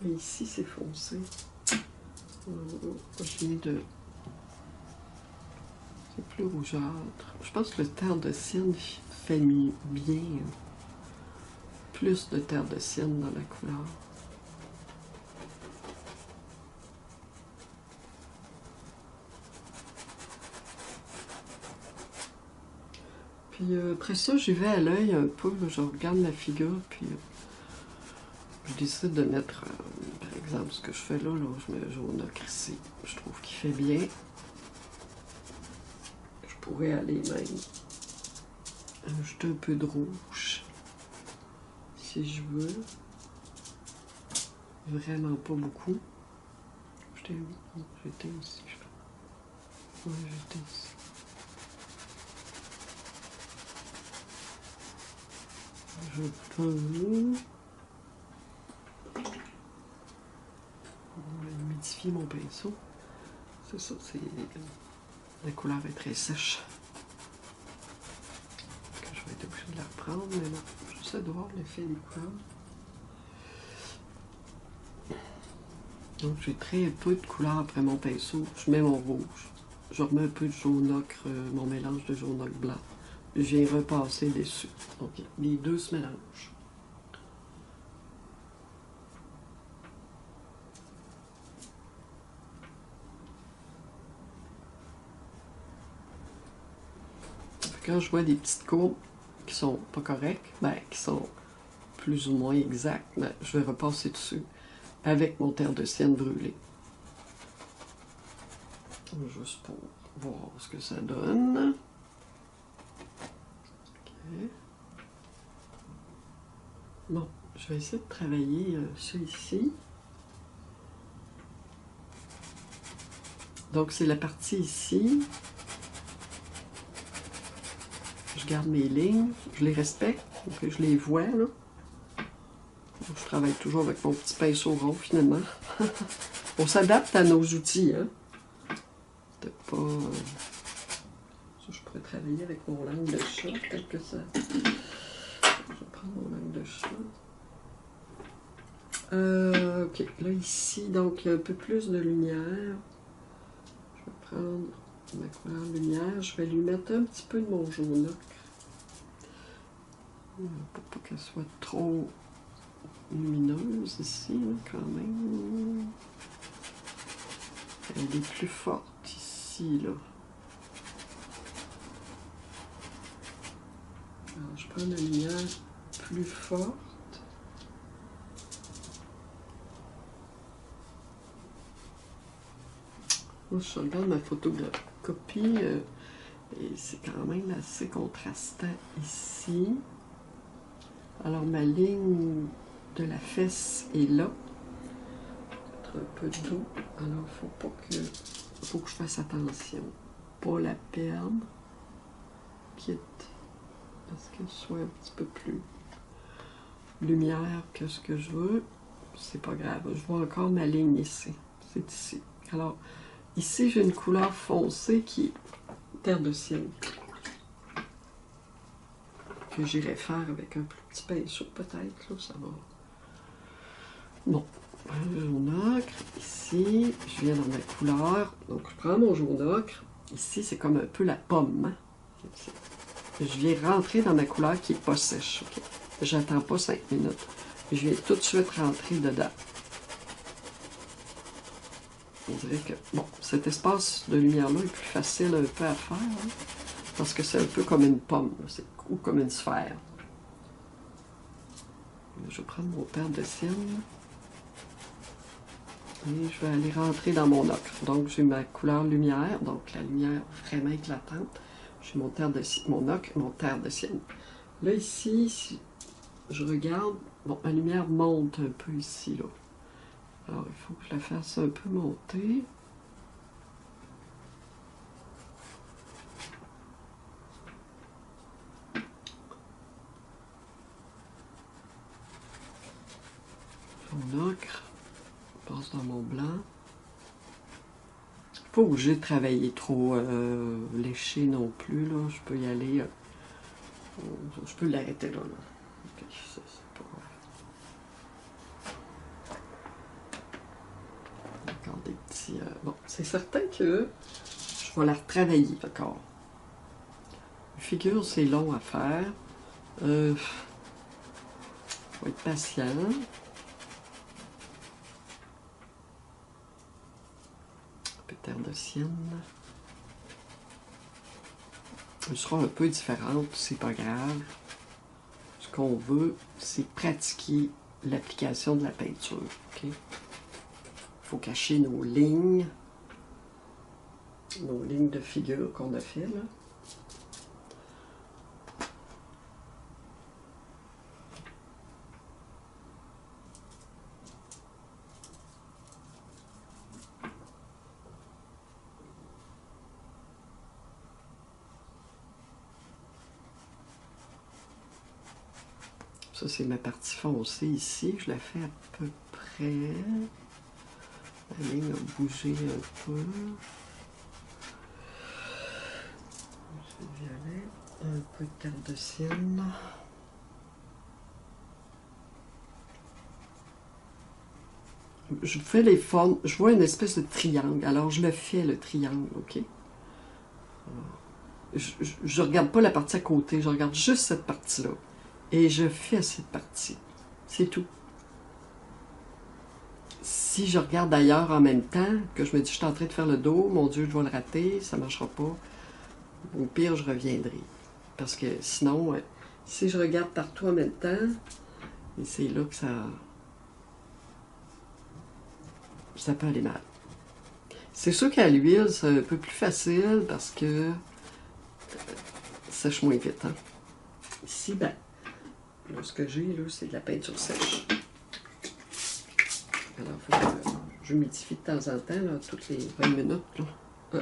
Et ici, c'est foncé. Je viens de... C'est plus rougeâtre. Je pense que le terre de sienne fait bien. Plus de terre de sienne dans la couleur. Puis après ça, j'y vais à l'œil un peu. Là, je regarde la figure, puis je décide de mettre, par exemple, ce que je fais là, je mets jaune ocre ici. Je trouve qu'il fait bien. Je pourrais aller même ajouter un peu de rouge, si je veux. Vraiment pas beaucoup. J'étais où? J'étais ici, je crois. Ouais, j'étais ici. Je peux... On va humidifier mon pinceau. C'est ça, c'est... La couleur est très sèche. Je vais être obligée de la reprendre, mais non. Juste à voir l'effet des couleurs. Donc j'ai très peu de couleurs après mon pinceau. Je mets mon rouge. Je remets un peu de jaune ocre, mon mélange de jaune ocre blanc. Je viens repasser dessus. Donc les deux se mélangent. Quand je vois des petites courbes qui sont pas correctes, ben, qui sont plus ou moins exactes, ben, je vais repasser dessus avec mon terre de sienne brûlée. Juste pour voir ce que ça donne. Okay. Bon, je vais essayer de travailler ça ici. Donc c'est la partie ici. Je garde mes lignes, je les respecte, donc je les vois là. Je travaille toujours avec mon petit pinceau rond finalement. On s'adapte à nos outils, hein. C'est pas... Ça, je pourrais travailler avec mon langue de chat, peut-être que ça... Je vais prendre mon langue de chat. Ok, là ici, donc il y a un peu plus de lumière. Je vais prendre ma couleur lumière, je vais lui mettre un petit peu de mon jaune ocre. Pour pas qu'elle soit trop lumineuse ici, là, quand même. Elle est plus forte ici, là. Alors, je prends la lumière plus forte. Moi, je regarde ma photocopie et c'est quand même assez contrastant ici. Alors, ma ligne de la fesse est là. Un peu d'eau. Alors, faut que je fasse attention. Pas la perdre. Quitte à ce qu'elle soit un petit peu plus lumière que ce que je veux. C'est pas grave. Je vois encore ma ligne ici. C'est ici. Alors, ici, j'ai une couleur foncée qui est terre de ciel. Que j'irai faire avec un plus petit pinceau, peut-être. Là, ça va. Bon. Un jaune ocre. Ici, je viens dans ma couleur. Donc, je prends mon jaune ocre. Ici, c'est comme un peu la pomme. Hein? Je viens rentrer dans ma couleur qui n'est pas sèche. Okay? J'attends pas 5 minutes. Je viens tout de suite rentrer dedans. On dirait que, bon, cet espace de lumière-là est plus facile un peu à faire, hein, parce que c'est un peu comme une pomme, ou comme une sphère. Je vais prendre mon terre de cygne et je vais aller rentrer dans mon ocre. Donc, j'ai ma couleur lumière, donc la lumière vraiment éclatante. J'ai mon ocre et mon terre de cygne. Là, ici, si je regarde, bon, ma lumière monte un peu ici, là. Alors, il faut que je la fasse un peu monter. Mon ocre passe dans mon blanc. Pas obligé de travailler trop léché non plus, là. Je peux y aller. Je peux l'arrêter là. Okay, c'est pas... Encore des petits... Bon, c'est certain que je vais la retravailler encore. Une figure, c'est long à faire. Faut être patient. Un peu de terre de cygne. Elle sera un peu différente, c'est pas grave. Ce qu'on veut, c'est pratiquer l'application de la peinture. Okay? Faut cacher nos lignes de figure qu'on a fait là. Ça, c'est ma partie foncée ici. Je la fais à peu près. La ligne a bougé un peu. Je vais violet. Un peu de terre de cygne. Je fais les formes. Je vois une espèce de triangle. Alors, je le fais, le triangle, OK? Je regarde pas la partie à côté. Je regarde juste cette partie-là. Et je fais cette partie. C'est tout. Si je regarde ailleurs en même temps, que je me dis, je suis en train de faire le dos, mon Dieu, je vais le rater, ça ne marchera pas. Au pire, je reviendrai. Parce que sinon, si je regarde partout en même temps, et c'est là que ça peut aller mal. C'est sûr qu'à l'huile, c'est un peu plus facile parce que ça sèche moins vite. Hein? Ici, ben, là, ce que j'ai, là, c'est de la peinture sèche. Alors, il faut que j'humidifie de temps en temps, là, toutes les 20 minutes. Là. Ah.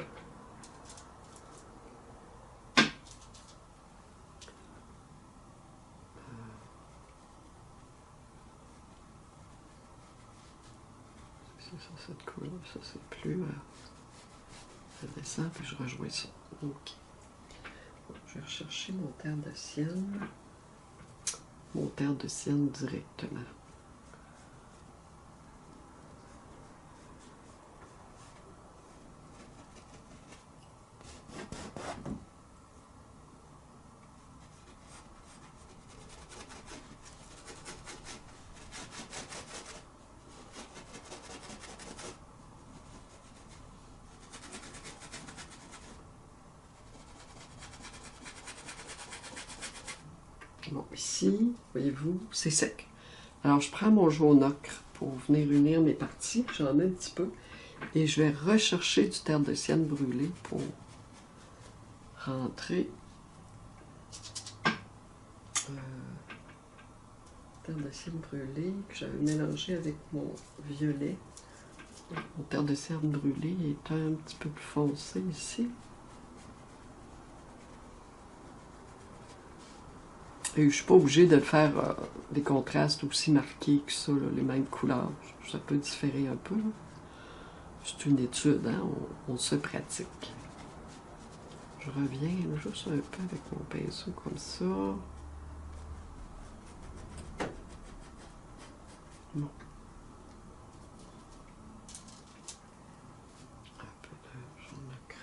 C'est ça, cette couleur. Ça, c'est plus... ça descend, puis je rejoins ça. OK. Bon, je vais rechercher mon terre de cygne. Mon terre de cygne directement. Bon, ici, voyez-vous, c'est sec. Alors, je prends mon jaune ocre pour venir unir mes parties. J'en mets un petit peu. Et je vais rechercher du terre de sienne brûlée pour rentrer terre de sienne brûlée que j'avais mélangé avec mon violet. Mon terre de sienne brûlée est un petit peu plus foncé ici. Et je ne suis pas obligée de le faire des contrastes aussi marqués que ça, là, les mêmes couleurs. Ça peut différer un peu. C'est une étude, hein? On se pratique. Je reviens juste un peu avec mon pinceau comme ça. Bon. Un peu de jaune ocre.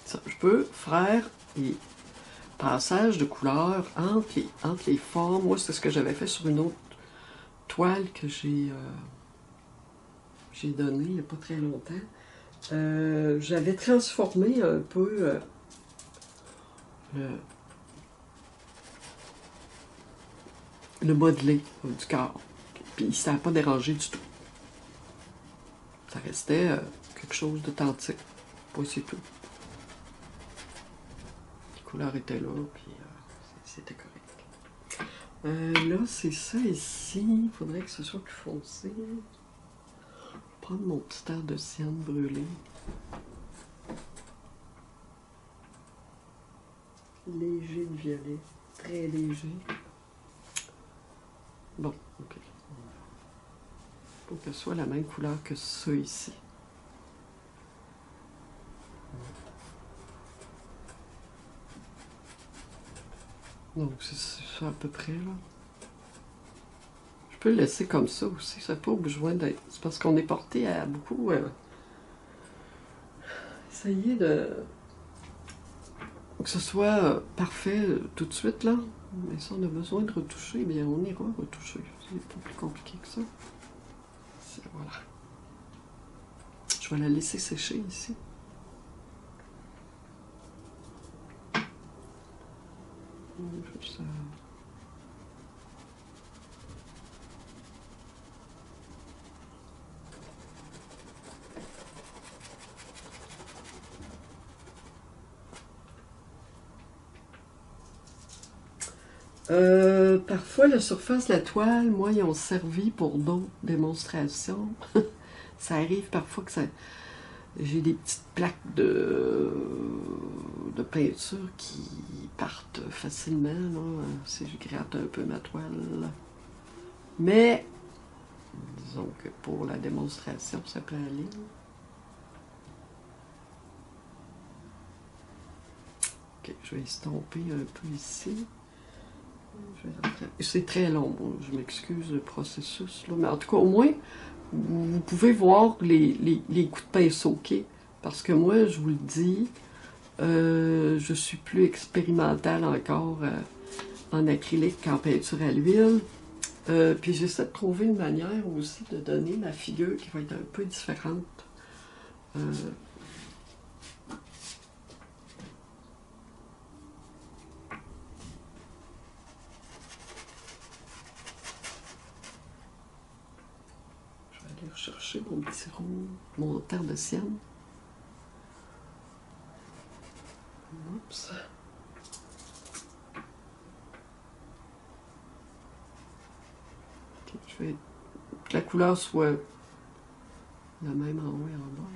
Ça, je peux faire des passages de couleurs entre les formes. Moi, c'est ce que j'avais fait sur une autre toile que j'ai donnée il n'y a pas très longtemps. J'avais transformé un peu le modelé du corps. Puis ça n'a pas dérangé du tout. Ça restait quelque chose d'authentique. Pas c'est tout. Les couleurs étaient là, puis c'était correct. Là, c'est ça ici. Il faudrait que ce soit plus foncé. Je vais prendre mon petit terre de sienne brûlé. Léger de violet. Très léger. Bon, ok. Faut que ce soit la même couleur que ça ici. Donc, c'est ça à peu près, là. Je peux le laisser comme ça aussi. Ça n'a pas besoin d'être... C'est parce qu'on est porté à beaucoup... essayer de... que ce soit parfait tout de suite, là. Mais si on a besoin de retoucher, bien, on ira retoucher. C'est pas plus compliqué que ça. Voilà. Je vais la laisser sécher ici. Juste, parfois, la surface de la toile, moi, ils ont servi pour d'autres démonstrations. Ça arrive parfois que ça... J'ai des petites plaques de peinture qui partent facilement, là, si je gratte un peu ma toile. Mais, disons que pour la démonstration, ça peut aller. Ok, je vais estomper un peu ici. C'est très long, je m'excuse le processus, là, mais en tout cas, au moins, vous pouvez voir les coups de pinceau, ok? Parce que moi, je vous le dis, je suis plus expérimentale encore en acrylique qu'en peinture à l'huile. Puis j'essaie de trouver une manière aussi de donner ma figure qui va être un peu différente. Je vais aller rechercher mon petit rond, mon terre de sienne. Oups. Okay, je vais que la couleur soit la même en haut et en bas.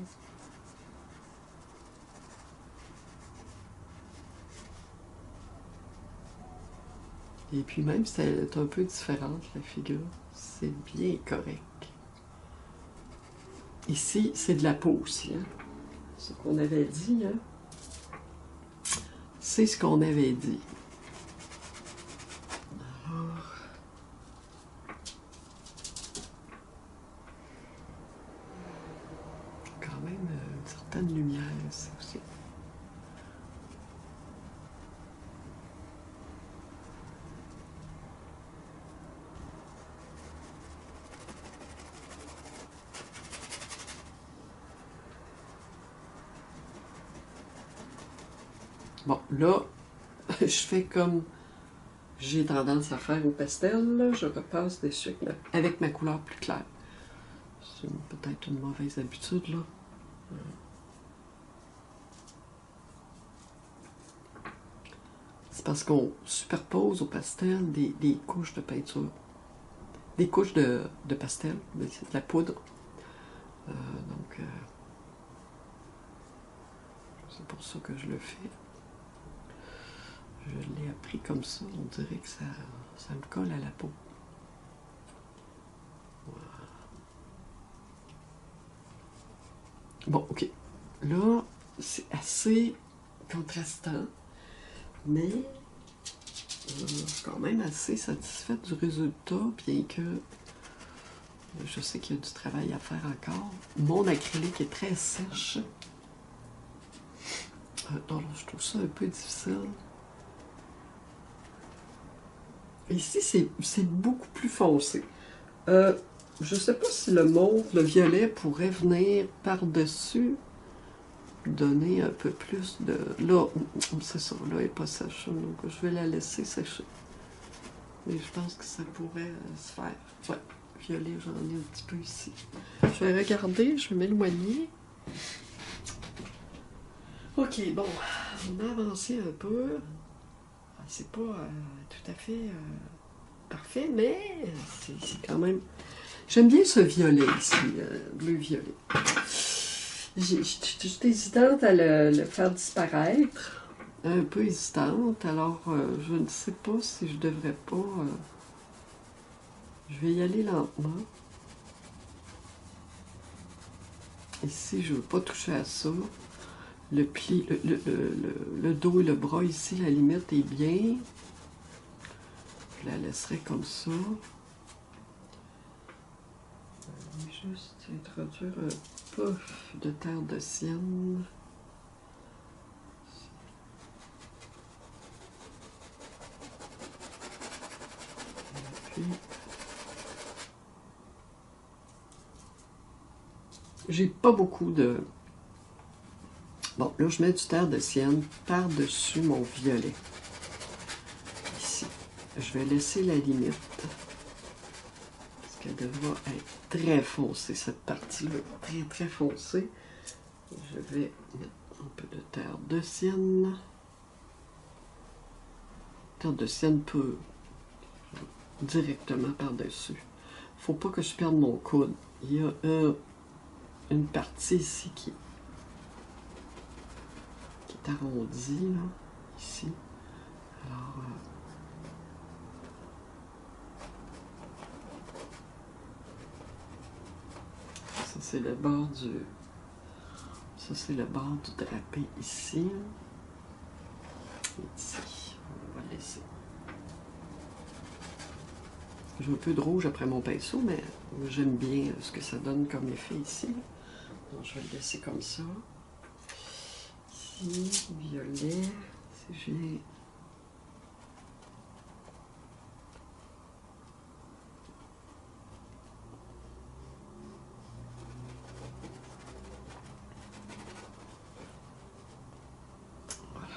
Et puis même si elle est un peu différente, la figure, c'est bien correct. Ici, c'est de la peau aussi, hein? Ce qu'on avait dit, hein? C'est ce qu'on avait dit. Alors... quand même une certaine lumière ici aussi. Bon, là, je fais comme j'ai tendance à faire au pastel, là. Je repasse dessus avec ma couleur plus claire. C'est peut-être une mauvaise habitude, là. C'est parce qu'on superpose au pastel des couches de peinture. Des couches de pastel, c'est de la poudre. Donc, c'est pour ça que je le fais. Je l'ai appris comme ça, on dirait que ça me colle à la peau. Voilà. Bon, ok. Là, c'est assez contrastant, mais je suis quand même assez satisfaite du résultat, bien que je sais qu'il y a du travail à faire encore. Mon acrylique est très sèche. Donc, je trouve ça un peu difficile. Ici, c'est beaucoup plus foncé. Je ne sais pas si le mauve, le violet pourrait venir par-dessus, donner un peu plus de... Là, c'est ça, là, elle n'est pas sèche, donc je vais la laisser sécher. Mais je pense que ça pourrait se faire. Ouais, violet, j'en ai un petit peu ici. Je vais regarder, je vais m'éloigner. Ok, bon, on a avancé un peu. C'est pas tout à fait parfait, mais c'est quand même... J'aime bien ce violet ici, bleu-violet. J'étais hésitante à le faire disparaître, un peu hésitante, alors je ne sais pas si je devrais pas... je vais y aller lentement. Ici, je ne veux pas toucher à ça. Le pli, le dos et le bras ici, la limite est bien. Je la laisserai comme ça. Je vais juste introduire un puff de terre de sienne. Puis, j'ai pas beaucoup de... Bon, là, je mets du terre de sienne par-dessus mon violet. Ici. Je vais laisser la limite. Parce qu'elle devra être très foncée, cette partie-là. Très, très foncée. Je vais mettre un peu de terre de sienne. Terre de sienne peut directement par-dessus. Faut pas que je perde mon coude. Il y a une partie ici qui est arrondie, là, ici. Alors, ça c'est le bord du... Ça c'est le bord du drapé ici. Et ici, on va laisser. J'ai un peu de rouge après mon pinceau, mais j'aime bien ce que ça donne comme effet ici. Donc, je vais le laisser comme ça. Ici, violet, si j'ai... Voilà,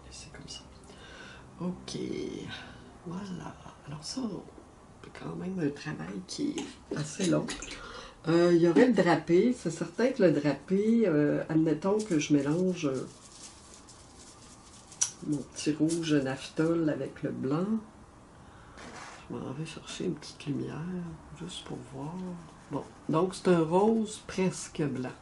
laisser comme ça. Ok, voilà. Alors ça, c'est quand même un travail qui est assez long. Il y aurait le drapé. C'est certain que le drapé, admettons que je mélange mon petit rouge naphthol avec le blanc. Je m'en vais chercher une petite lumière, juste pour voir. Bon, donc c'est un rose presque blanc.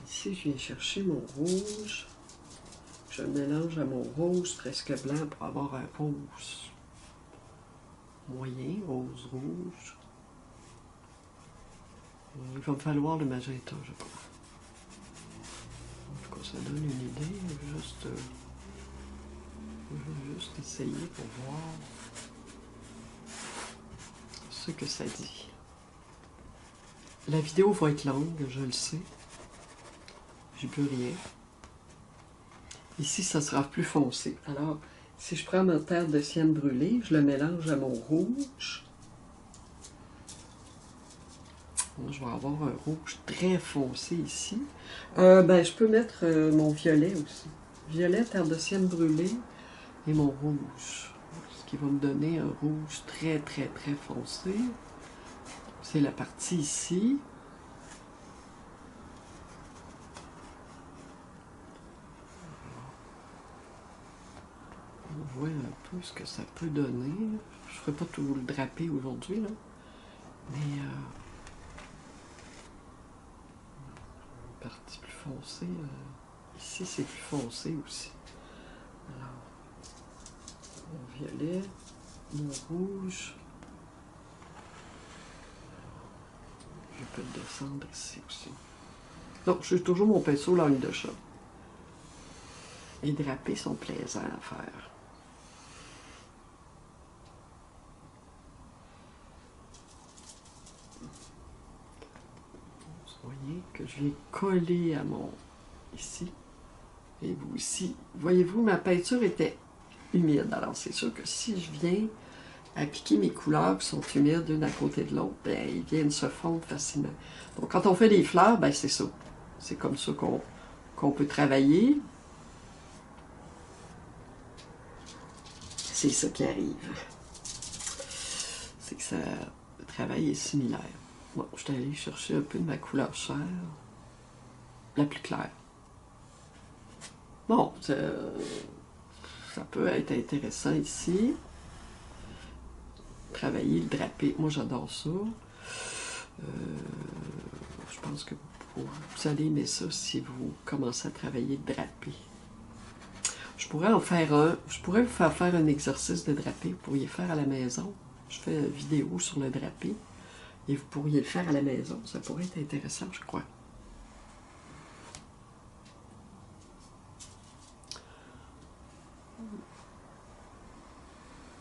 Ici, je viens chercher mon rouge. Je mélange à mon rose presque blanc pour avoir un rose moyen, rose rouge. Il va me falloir le magenta, je crois. En tout cas, ça donne une idée. Je vais juste essayer pour voir ce que ça dit. La vidéo va être longue, je le sais. J'ai plus rien. Ici, ça sera plus foncé. Alors, si je prends ma terre de sienne brûlée, je le mélange à mon rouge. Moi, je vais avoir un rouge très foncé ici. Ben, je peux mettre mon violet aussi. Violet, terre de sienne brûlée et mon rouge. Ce qui va me donner un rouge très, très, très foncé. C'est la partie ici. On voit un peu ce que ça peut donner. Je ne ferai pas tout le draper aujourd'hui, là. Mais une partie plus foncée. Ici, c'est plus foncé aussi. Alors, mon violet, mon rouge. Je peux le descendre ici aussi. Donc, j'ai toujours mon pinceau langue de chat. Les drapés sont plaisants à faire. Vous voyez que je viens coller à mon... ici. Et vous aussi. Voyez-vous, ma peinture était humide. Alors, c'est sûr que si je viens appliquer mes couleurs qui sont humides l'une à côté de l'autre, ben, ils viennent se fondre facilement. Donc, quand on fait des fleurs, ben, c'est ça. C'est comme ça qu'on peut travailler. C'est ça qui arrive. C'est que ça, le travail est similaire. Bon, je suis allée chercher un peu de ma couleur chair, la plus claire. Bon, ça peut être intéressant ici. Travailler le drapé, moi j'adore ça. Je pense que vous allez aimer ça si vous commencez à travailler le drapé. Je pourrais en faire un, je pourrais vous faire un exercice de drapé, vous pourriez faire à la maison. Je fais une vidéo sur le drapé et vous pourriez le faire à la maison. Ça pourrait être intéressant, je crois.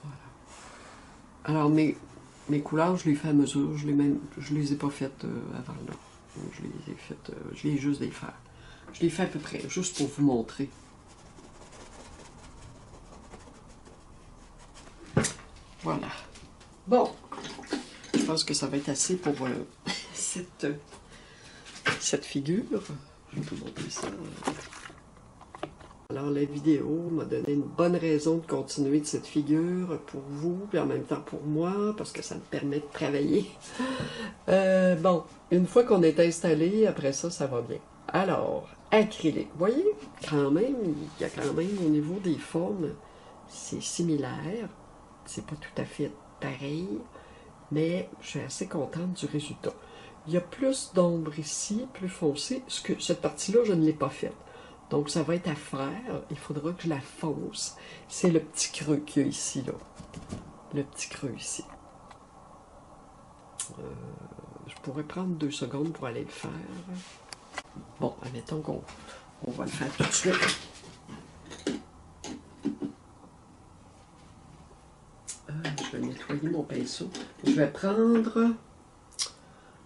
Voilà. Alors mes couleurs, je les fais à mesure, je les ai pas faites avant là. Je les ai faites, je viens juste de les faire. Je les fais à peu près, juste pour vous montrer. Voilà. Bon, je pense que ça va être assez pour cette figure. Je vais vous montrer ça. Alors, la vidéo m'a donné une bonne raison de continuer de cette figure pour vous, puis en même temps pour moi, parce que ça me permet de travailler. Bon, une fois qu'on est installé, après ça, ça va bien. Alors, acrylique. Vous voyez, quand même, il y a quand même au niveau des formes, c'est similaire. C'est pas tout à fait pareil, mais je suis assez contente du résultat. Il y a plus d'ombre ici, plus foncé. Cette partie-là, je ne l'ai pas faite. Donc, ça va être à faire. Il faudra que je la fonce. C'est le petit creux qu'il y a ici, là. Le petit creux ici. Je pourrais prendre 2 secondes pour aller le faire. Bon, admettons qu'on va le faire tout de suite. Je vais nettoyer mon pinceau. Je vais prendre...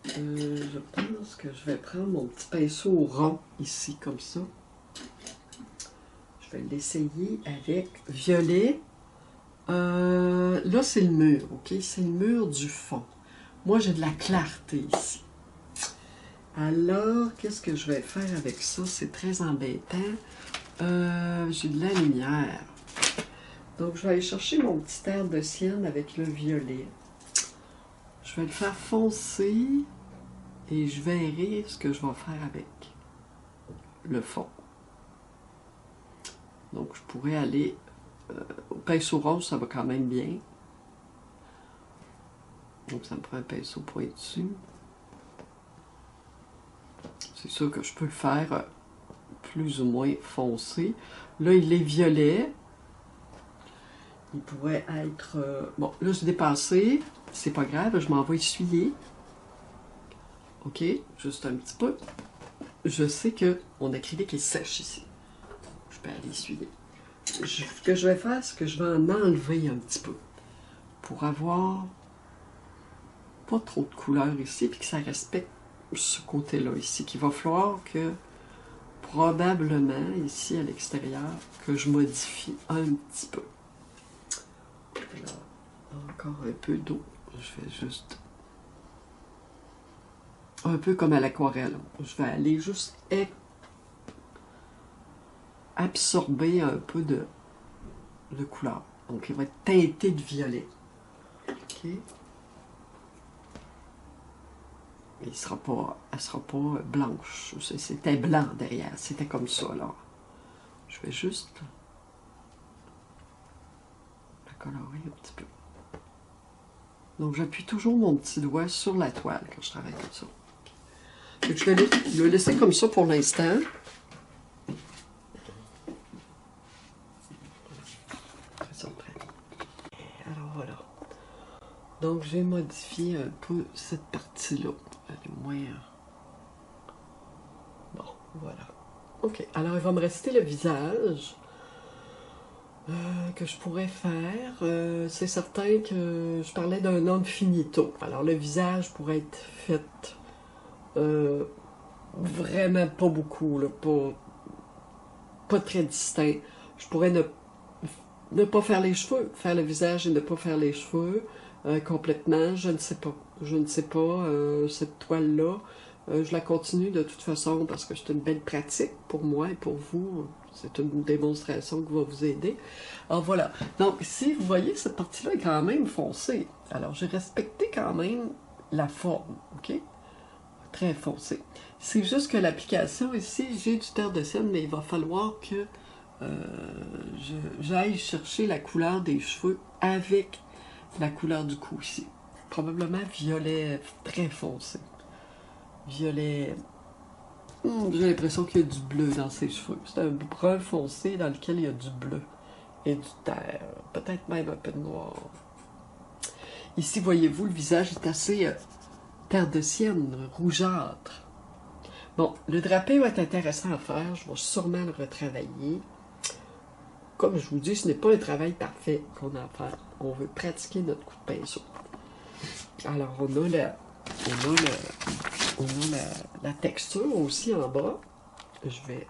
je pense que je vais prendre mon petit pinceau rond ici, comme ça. Je vais l'essayer avec violet. Là, c'est le mur, ok? C'est le mur du fond. Moi, j'ai de la clarté ici. Alors, qu'est-ce que je vais faire avec ça? C'est très embêtant. J'ai de la lumière. Donc, je vais aller chercher mon petit terre de sienne avec le violet. Je vais le faire foncer et je verrai ce que je vais faire avec le fond. Donc, je pourrais aller au pinceau rose, ça va quand même bien. Donc, ça me prend un pinceau pointu. C'est sûr que je peux le faire plus ou moins foncé. Là, il est violet. Il pourrait être... bon, là, je l'ai dépassé. C'est pas grave, je m'en vais essuyer. OK, juste un petit peu. Je sais que mon acrylique est sèche ici. Je peux aller essuyer. Ce que je vais faire, c'est que je vais en enlever un petit peu. Pour avoir pas trop de couleur ici, puis que ça respecte ce côté-là ici. Qu'il va falloir que, probablement, ici à l'extérieur, que je modifie un petit peu. Alors, encore un peu d'eau. Je vais juste un peu comme à l'aquarelle. Je vais aller juste absorber un peu de couleur. Donc, il va être teinté de violet. OK. Elle sera pas blanche. C'était blanc derrière. C'était comme ça, alors. Je vais juste la colorer un petit peu. Donc, j'appuie toujours mon petit doigt sur la toile quand je travaille comme ça. Donc, je vais le laisser comme ça pour l'instant. Alors, voilà. Donc, j'ai modifié un peu cette partie-là. Elle est moins... Bon, voilà. OK. Alors, il va me rester le visage que je pourrais faire. C'est certain que je parlais d'un homme finito. Alors, le visage pourrait être fait vraiment pas beaucoup, là, pas très distinct. Je pourrais ne pas faire les cheveux, faire le visage et ne pas faire les cheveux complètement. Je ne sais pas. Je ne sais pas. Cette toile-là, je la continue de toute façon parce que c'est une belle pratique pour moi et pour vous. C'est une démonstration qui va vous aider. Alors voilà. Donc ici, vous voyez, cette partie-là est quand même foncée. Alors j'ai respecté quand même la forme, OK? Très foncée. C'est juste que l'application ici, j'ai du terre de sienne, mais il va falloir que j'aille chercher la couleur des cheveux avec la couleur du cou ici. Probablement violet très foncé. Violet... j'ai l'impression qu'il y a du bleu dans ses cheveux. C'est un brun foncé dans lequel il y a du bleu et du terre. Peut-être même un peu de noir. Ici, voyez-vous, le visage est assez terre de sienne, rougeâtre. Bon, le drapé va être intéressant à faire. Je vais sûrement le retravailler. Comme je vous dis, ce n'est pas un travail parfait qu'on a à faire. On veut pratiquer notre coup de pinceau. Alors, on a la texture aussi en bas. Je voulais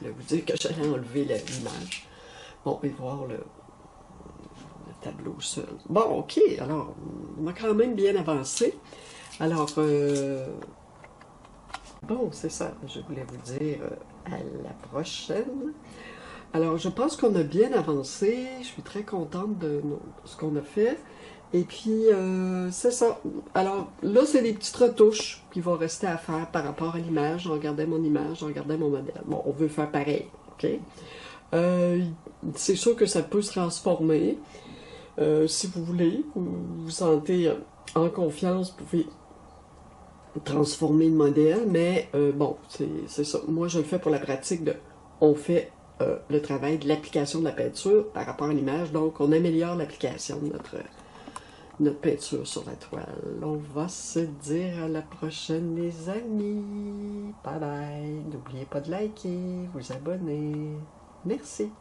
vous dire que j'allais enlever l'image. Bon, et voir le tableau seul. Bon, OK, alors, on a quand même bien avancé. Alors, bon, c'est ça, je voulais vous dire à la prochaine. Alors, je pense qu'on a bien avancé. Je suis très contente de ce qu'on a fait. Et puis, c'est ça. Alors, là, c'est des petites retouches qui vont rester à faire par rapport à l'image. Je regardais mon image, je regardais mon modèle. Bon, on veut faire pareil, OK? C'est sûr que ça peut se transformer. Si vous voulez, vous vous sentez en confiance, vous pouvez transformer le modèle. Mais, bon, c'est ça. Moi, je le fais pour la pratique de... On fait... le travail de l'application de la peinture par rapport à l'image. Donc, on améliore l'application de notre peinture sur la toile. On va se dire à la prochaine, les amis. Bye bye. N'oubliez pas de liker, vous abonner. Merci.